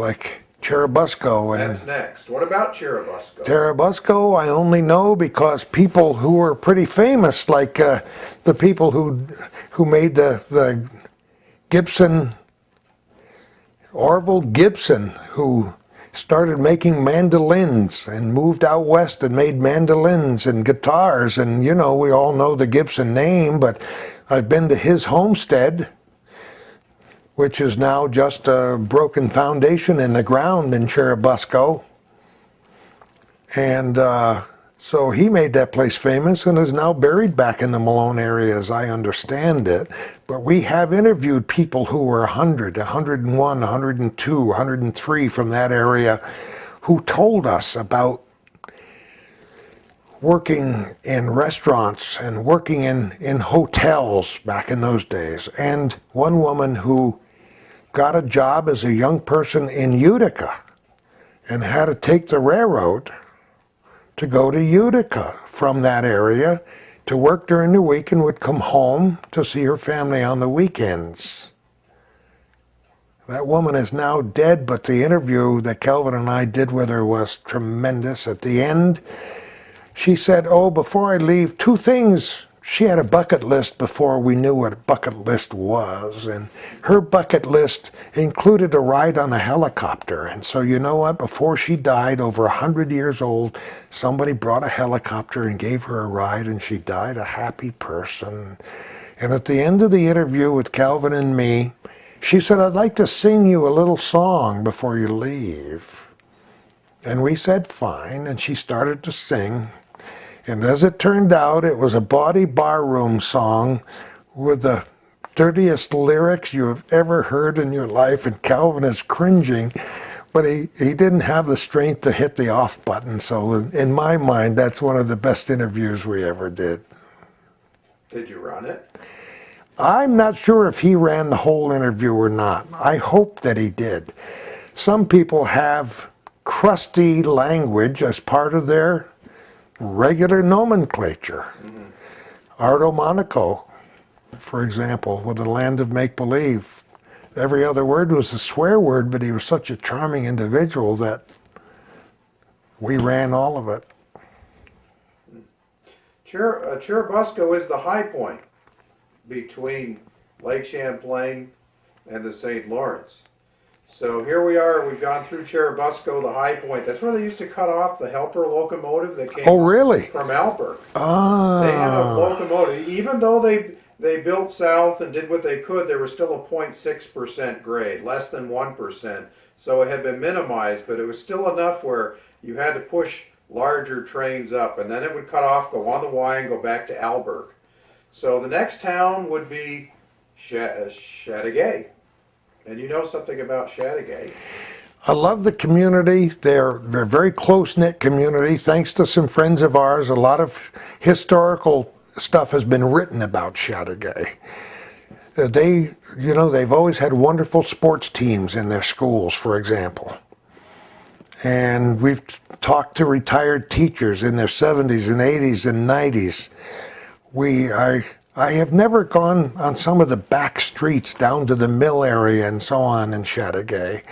Churubusco. And That's next. What about Churubusco? Churubusco, I only know because people who were pretty famous, like the people who made the Gibson, Orville Gibson, who started making mandolins and moved out west and made mandolins and guitars. And, we all know the Gibson name, but I've been to his homestead, which is now just a broken foundation in the ground in Churubusco. And so he made that place famous and is now buried back in the Malone area, as I understand it. But we have interviewed people who were 100, 101, 102, 103 from that area who told us about working in restaurants and working in hotels back in those days. And one woman who got a job as a young person in Utica and had to take the railroad to go to Utica from that area to work during the week and would come home to see her family on the weekends. That woman is now dead, but the interview that Kelvin and I did with her was tremendous. At the end, she said, before I leave, two things. She had a bucket list before we knew what a bucket list was, and her bucket list included a ride on a helicopter. And so you know what? Before she died, over 100 years old, somebody brought a helicopter and gave her a ride, and she died a happy person. And at the end of the interview with Calvin and me, she said, I'd like to sing you a little song before you leave. And we said, fine, and she started to sing. And as it turned out, it was a bawdy barroom song with the dirtiest lyrics you have ever heard in your life, and Calvin is cringing, but he didn't have the strength to hit the off button. So in my mind, that's one of the best interviews we ever did. Did you run it? I'm not sure if he ran the whole interview or not. I hope that he did. Some people have crusty language as part of their regular nomenclature. Mm-hmm. Arto Monaco, for example, with the Land of Make-Believe. Every other word was a swear word, but he was such a charming individual that we ran all of it. Churubusco is the high point between Lake Champlain and the St. Lawrence. So here we are, we've gone through Churubusco, the high point. That's where they used to cut off the helper locomotive that came from Alberg. Ah. They had a locomotive. Even though they built south and did what they could, there was still a 0.6% grade, less than 1%. So it had been minimized, but it was still enough where you had to push larger trains up, and then it would cut off, go on the Y, and go back to Alberg. So the next town would be Chateauguay. And you know something about Chateauguay. I love the community. They're a very close-knit community. Thanks to some friends of ours, a lot of historical stuff has been written about Chateauguay. They've always had wonderful sports teams in their schools, for example. And we've talked to retired teachers in their 70s and 80s and 90s. I have never gone on some of the back streets down to the mill area and so on in Chateauguay,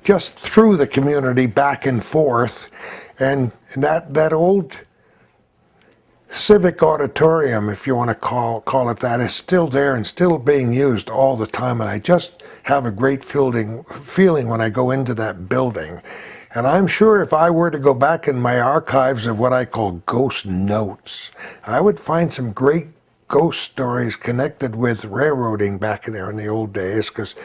just through the community back and forth. And that old civic auditorium, if you want to call it that, is still there and still being used all the time. And I just have a great feeling when I go into that building. And I'm sure if I were to go back in my archives of what I call ghost notes, I would find some great ghost stories connected with railroading back there in the old days, because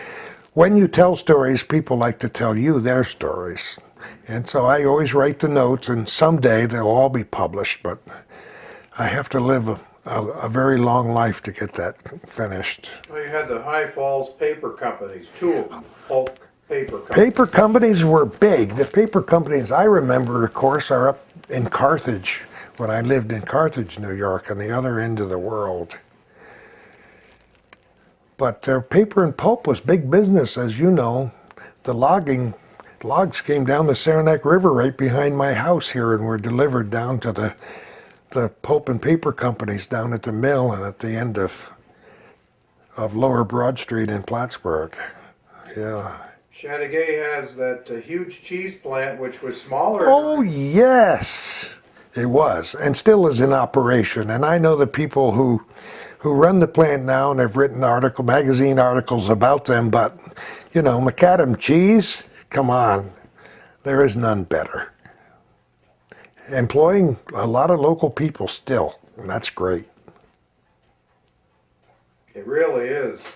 when you tell stories, people like to tell you their stories. And so I always write the notes, and someday they'll all be published, but I have to live a very long life to get that finished. Well, you had the High Falls paper companies, two of them, pulp paper companies. Paper companies were big. The paper companies I remember, of course, are up in Carthage, when I lived in Carthage, New York, on the other end of the world. But paper and pulp was big business, as you know. The logs came down the Saranac River right behind my house here and were delivered down to the pulp and paper companies down at the mill and at the end of Lower Broad Street in Plattsburgh. Yeah. Chateauguay has that huge cheese plant, which was smaller. Oh, yes. It was, and still is in operation. And I know the people who run the plant now, and have written magazine articles about them, but, macadam cheese, come on, there is none better. Employing a lot of local people still, and that's great. It really is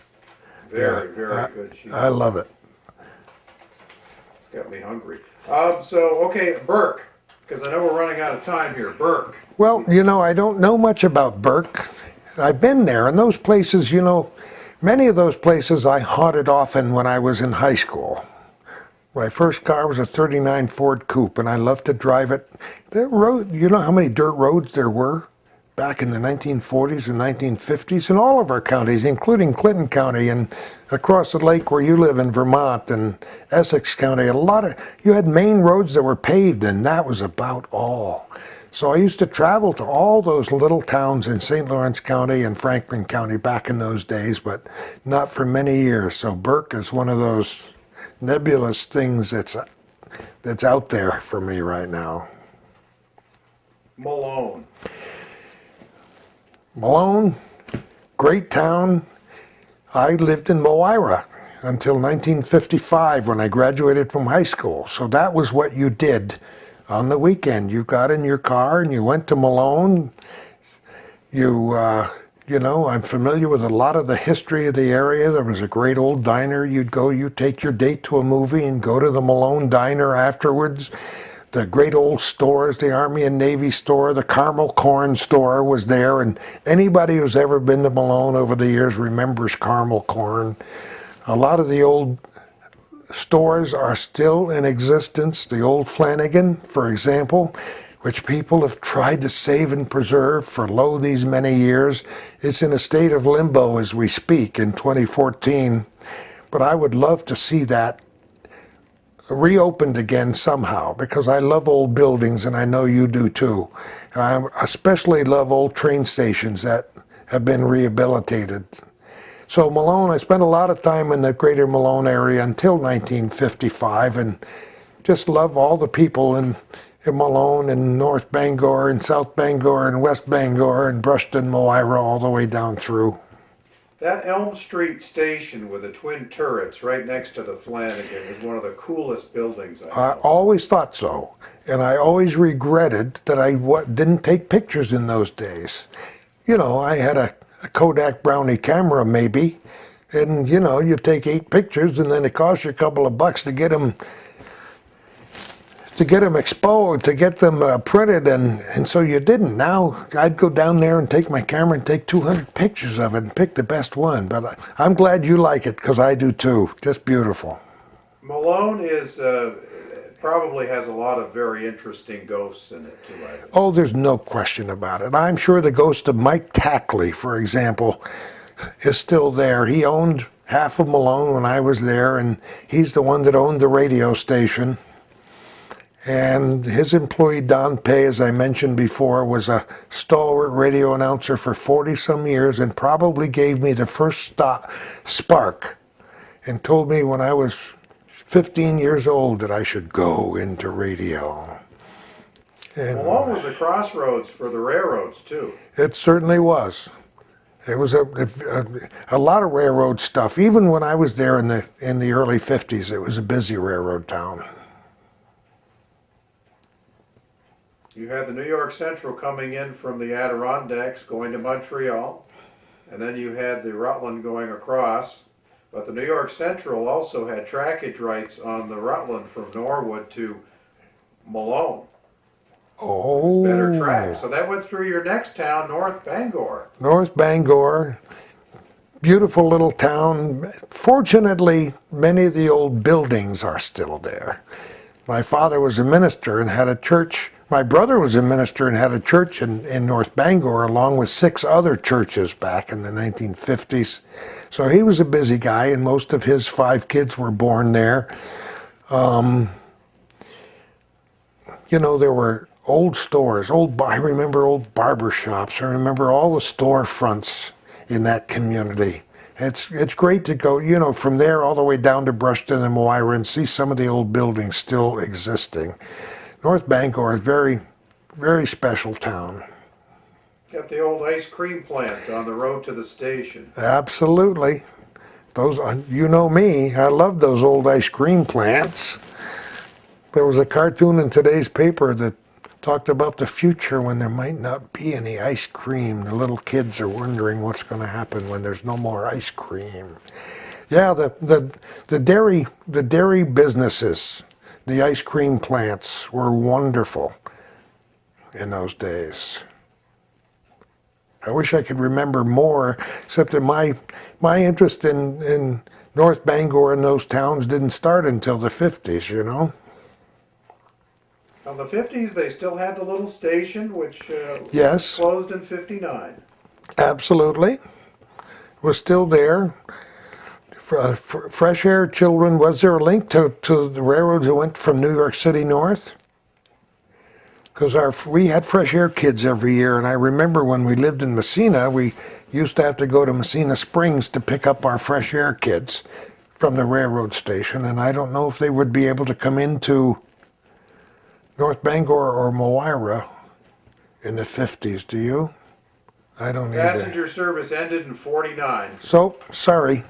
very good cheese. I love it. It's got me hungry. Okay, Burke. Because I know we're running out of time here. Burke. Well, I don't know much about Burke. I've been there, and those places, many of those places I haunted often when I was in high school. My first car was a 39 Ford Coupe, and I loved to drive it. The road, you know how many dirt roads there were back in the 1940s and 1950s in all of our counties, including Clinton County and across the lake where you live in Vermont and Essex County. You had main roads that were paved, and that was about all. So I used to travel to all those little towns in St. Lawrence County and Franklin County back in those days, but not for many years. So Burke is one of those nebulous things that's out there for me right now. Malone, great town. I lived in Moira until 1955 when I graduated from high school. So that was what you did on the weekend. You got in your car and you went to Malone. I'm familiar with a lot of the history of the area. There was a great old diner. You'd take your date to a movie and go to the Malone Diner afterwards. The great old stores, the Army and Navy store, the Caramel Corn store was there, and anybody who's ever been to Malone over the years remembers Caramel Corn. A lot of the old stores are still in existence. The old Flanagan, for example, which people have tried to save and preserve for lo these many years. It's in a state of limbo as we speak in 2014, but I would love to see that reopened again somehow, because I love old buildings, and I know you do too. And I especially love old train stations that have been rehabilitated. So Malone, I spent a lot of time in the greater Malone area until 1955, and just love all the people in Malone and North Bangor and South Bangor and West Bangor and Brushton, Moira, all the way down through. That Elm Street station with the twin turrets right next to the Flanagan is one of the coolest buildings I I know. always thought so, and I always regretted that I didn't take pictures in those days. You know, I had a Kodak Brownie camera maybe, and you know, you take 8 pictures and then it costs you a couple of bucks to get them exposed, to get them printed, and so you didn't. Now I'd go down there and take my camera and take 200 pictures of it and pick the best one. But I'm glad you like it, because I do too. Just beautiful. Malone is probably has a lot of very interesting ghosts in it too, I think. Oh, there's no question about it. I'm sure the ghost of Mike Tackley, for example, is still there. He owned half of Malone when I was there, and he's the one that owned the radio station. And his employee, Don Pay, as I mentioned before, was a stalwart radio announcer for 40-some years, and probably gave me the first spark, and told me when I was 15 years old that I should go into radio. And Malone was a crossroads for the railroads too. it certainly was. It was a lot of railroad stuff. Even when I was there in the early 50s, it was a busy railroad town. You had the New York Central coming in from the Adirondacks going to Montreal, and then you had the Rutland going across. But the New York Central also had trackage rights on the Rutland from Norwood to Malone. Oh, Better track. So that went through your next town, North Bangor. North Bangor, beautiful little town. Fortunately, many of the old buildings are still there. My father was a minister and had a church. My brother was a minister and had a church in North Bangor, along with 6 other churches back in the 1950s. So he was a busy guy, and most of his 5 kids were born there. You know, there were old stores, I remember old barber shops. I remember all the storefronts in that community. It's great to go, you know, from there all the way down to Brushton and Moira and see some of the old buildings still existing. North Bangor is a very, very special town. Got the old ice cream plant on the road to the station. Absolutely. Those, you know me, I love those old ice cream plants. There was a cartoon in today's paper that talked about the future when there might not be any ice cream. The little kids are wondering what's going to happen when there's no more ice cream. Yeah, the dairy businesses, the ice cream plants were wonderful in those days. I wish I could remember more, except that my interest in North Bangor and those towns didn't start until the 50s, you know. In the 50s, they still had the little station, which Yes. closed in 59. Absolutely. Was still there. Fresh Air Children, was there a link to the railroads that went from New York City north? Because we had Fresh Air kids every year, and I remember when we lived in Messina, we used to have to go to Messina Springs to pick up our Fresh Air kids from the railroad station, and I don't know if they would be able to come into North Bangor or Moira in the 50s, do you? I don't either. Passenger service ended in 49. So, sorry.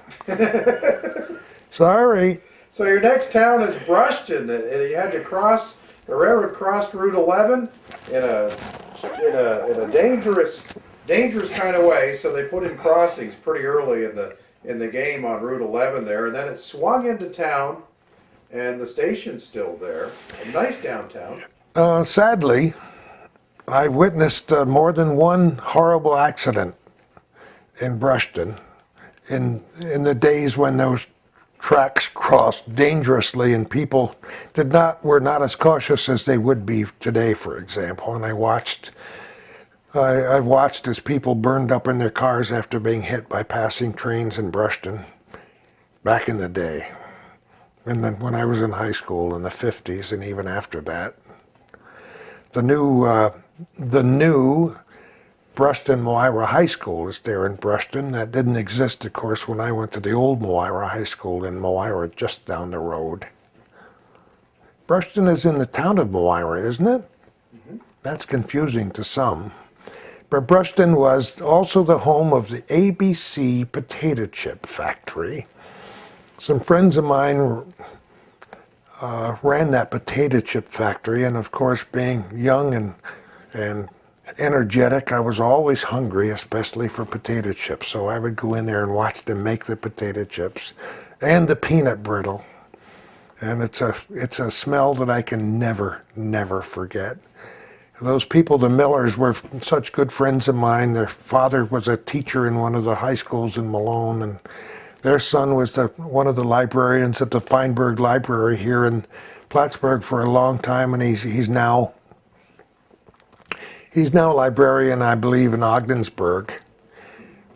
Sorry. So your next town is Brushton, and you had to cross, the railroad crossed Route 11 in a dangerous kind of way, so they put in crossings pretty early in the game on Route 11 there, and then it swung into town, and the station's still there. A nice downtown. Sadly, I've witnessed more than one horrible accident in Brushton in the days when those tracks crossed dangerously, and people were not as cautious as they would be today, for example. And I watched as people burned up in their cars after being hit by passing trains in Brushton back in the day. And then when I was in high school in the 50s, and even after that, the new Brushton Moira High School is there in Brushton. That didn't exist, of course, when I went to the old Moira High School in Moira, just down the road. Brushton is in the town of Moira, isn't it? Mm-hmm. That's confusing to some. But Brushton was also the home of the ABC potato chip factory. Some friends of mine ran that potato chip factory, and of course, being young and energetic, I was always hungry, especially for potato chips. So I would go in there and watch them make the potato chips and the peanut brittle. And it's a smell that I can never forget. Those people, the Millers, were such good friends of mine. Their father was a teacher in one of the high schools in Malone, and their son was one of the librarians at the Feinberg Library here in Plattsburgh for a long time, and he's now a librarian, I believe, in Ogdensburg.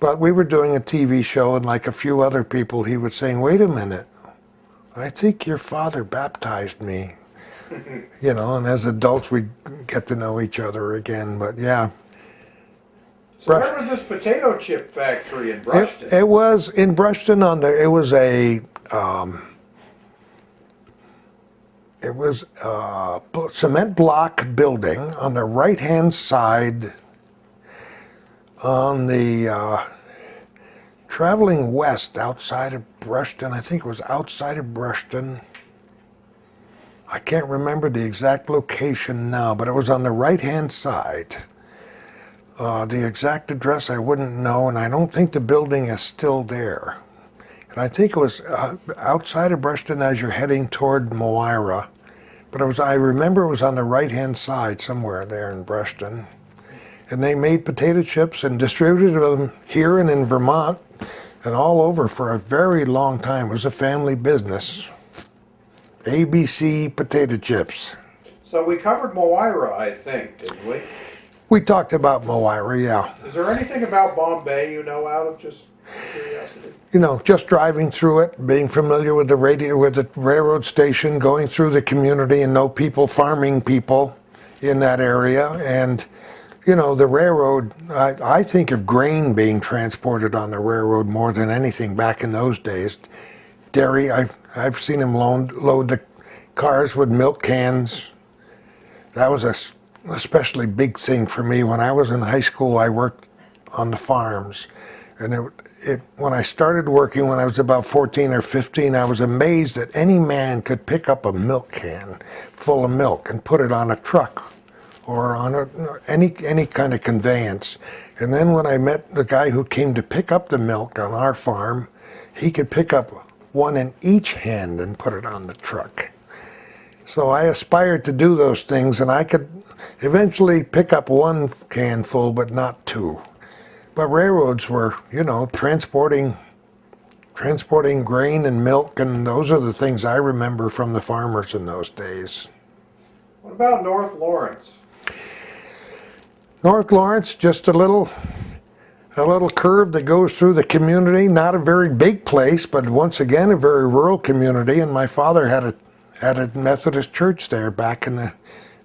But we were doing a TV show, and like a few other people, he was saying, "Wait a minute, I think your father baptized me." You know, and as adults we get to know each other again, but yeah. So where was this potato chip factory in Brushton? It was in Brushton it was a cement block building on the right-hand side on the traveling west outside of Brushton. I think it was outside of Brushton. I can't remember the exact location now, but it was on the right-hand side. The exact address I wouldn't know, and I don't think the building is still there. And I think it was outside of Brushton as you're heading toward Moira. But I remember it was on the right-hand side somewhere there in Brushton. And they made potato chips and distributed them here and in Vermont and all over for a very long time. It was a family business. ABC potato chips. So we covered Moira, I think, didn't we? We talked about Moira, yeah. Is there anything about Bombay you know out of just curiosity? You know, just driving through it, being familiar with the railroad station, going through the community and know people, farming people in that area. And, you know, the railroad, I think of grain being transported on the railroad more than anything back in those days. Dairy, I've seen them load the cars with milk cans. That was a especially big thing for me. When I was in high school, I worked on the farms. And when I started working, when I was about 14 or 15, I was amazed that any man could pick up a milk can full of milk and put it on a truck or on any kind of conveyance. And then when I met the guy who came to pick up the milk on our farm, he could pick up one in each hand and put it on the truck. So I aspired to do those things, and I could eventually pick up one can full, but not two. But railroads were, you know, transporting grain and milk, and those are the things I remember from the farmers in those days. What about North Lawrence? North Lawrence, just a little curve that goes through the community. Not a very big place, but once again a very rural community. And my father had a Methodist church there back in the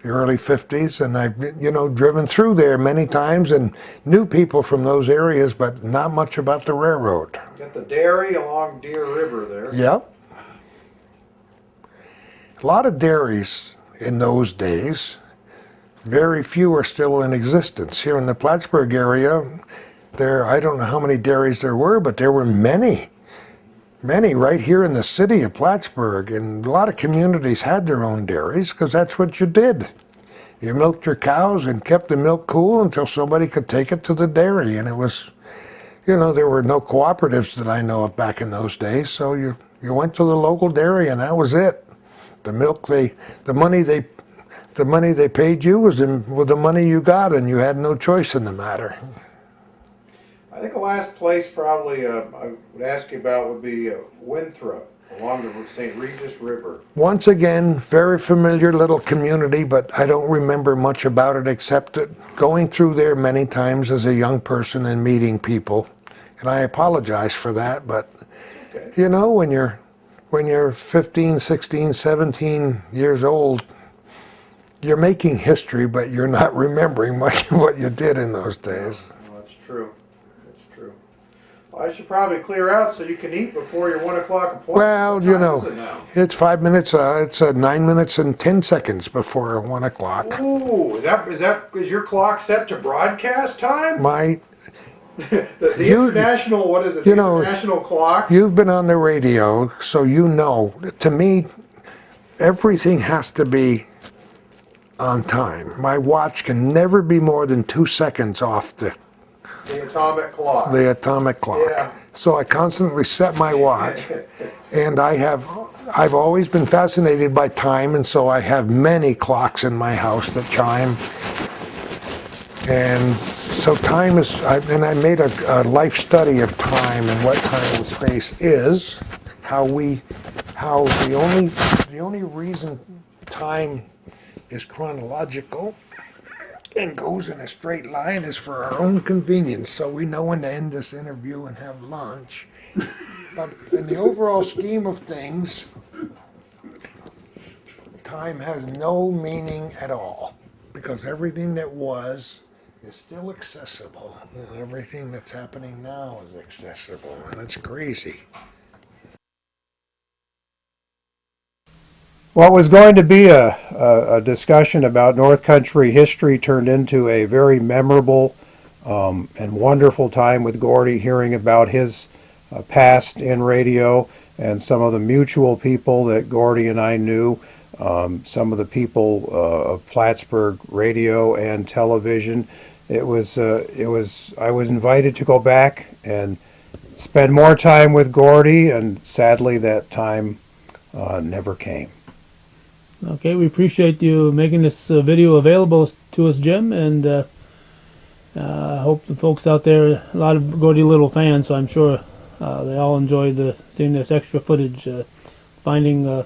early 50s, and I've, you know, driven through there many times and knew people from those areas, but not much about the railroad. You got the dairy along Deer River there. Yep. A lot of dairies in those days. Very few are still in existence. Here in the Plattsburgh area, I don't know how many dairies there were, but there were many right here in the city of Plattsburgh, and a lot of communities had their own dairies because that's what you did. You milked your cows and kept the milk cool until somebody could take it to the dairy, and it was, you know, there were no cooperatives that I know of back in those days, so you went to the local dairy and that was it. The money they paid you was the money you got, and you had no choice in the matter. I think the last place probably I would ask you about would be Winthrop along the St. Regis River. Once again, very familiar little community, but I don't remember much about it except that going through there many times as a young person and meeting people. And I apologize for that, but Okay. you know, when you're 15, 16, 17 years old, you're making history, but you're not remembering much of what you did in those days. Well, that's true. That's true. Well, I should probably clear out so you can eat before your 1 o'clock appointment. Well, What you time know, is it now? it's 5 minutes, it's 9 minutes and 10 seconds before 1 o'clock. Ooh, is your clock set to broadcast time? My, The You- international, what is it? you The know, international clock? you've been on the radio, so you know, to me, everything has to be on time. My watch can never be more than 2 seconds off The atomic clock. the atomic clock. Yeah. So I constantly set my watch, and I've always been fascinated by time, and so I have many clocks in my house that chime. And so time is, and I made a life study of time and what time and space is, how the only reason time is chronological and goes in a straight line is for our own convenience, so we know when to end this interview and have lunch. But in the overall scheme of things, time has no meaning at all, because everything that was is still accessible, and everything that's happening now is accessible, and it's crazy. What was going to be a discussion about North Country history turned into a very memorable and wonderful time with Gordie, hearing about his past in radio and some of the mutual people that Gordie and I knew, some of the people of Plattsburgh radio and television. I was invited to go back and spend more time with Gordie, and sadly that time never came. Okay, we appreciate you making this video available to us, Jim, and I hope the folks out there, a lot of Gordie Little fans, so I'm sure they all enjoyed seeing this extra footage, finding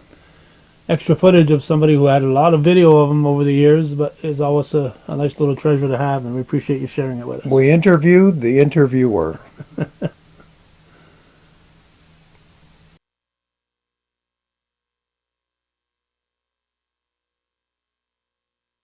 extra footage of somebody who had a lot of video of him over the years, but is always a nice little treasure to have, and we appreciate you sharing it with us. We interviewed the interviewer.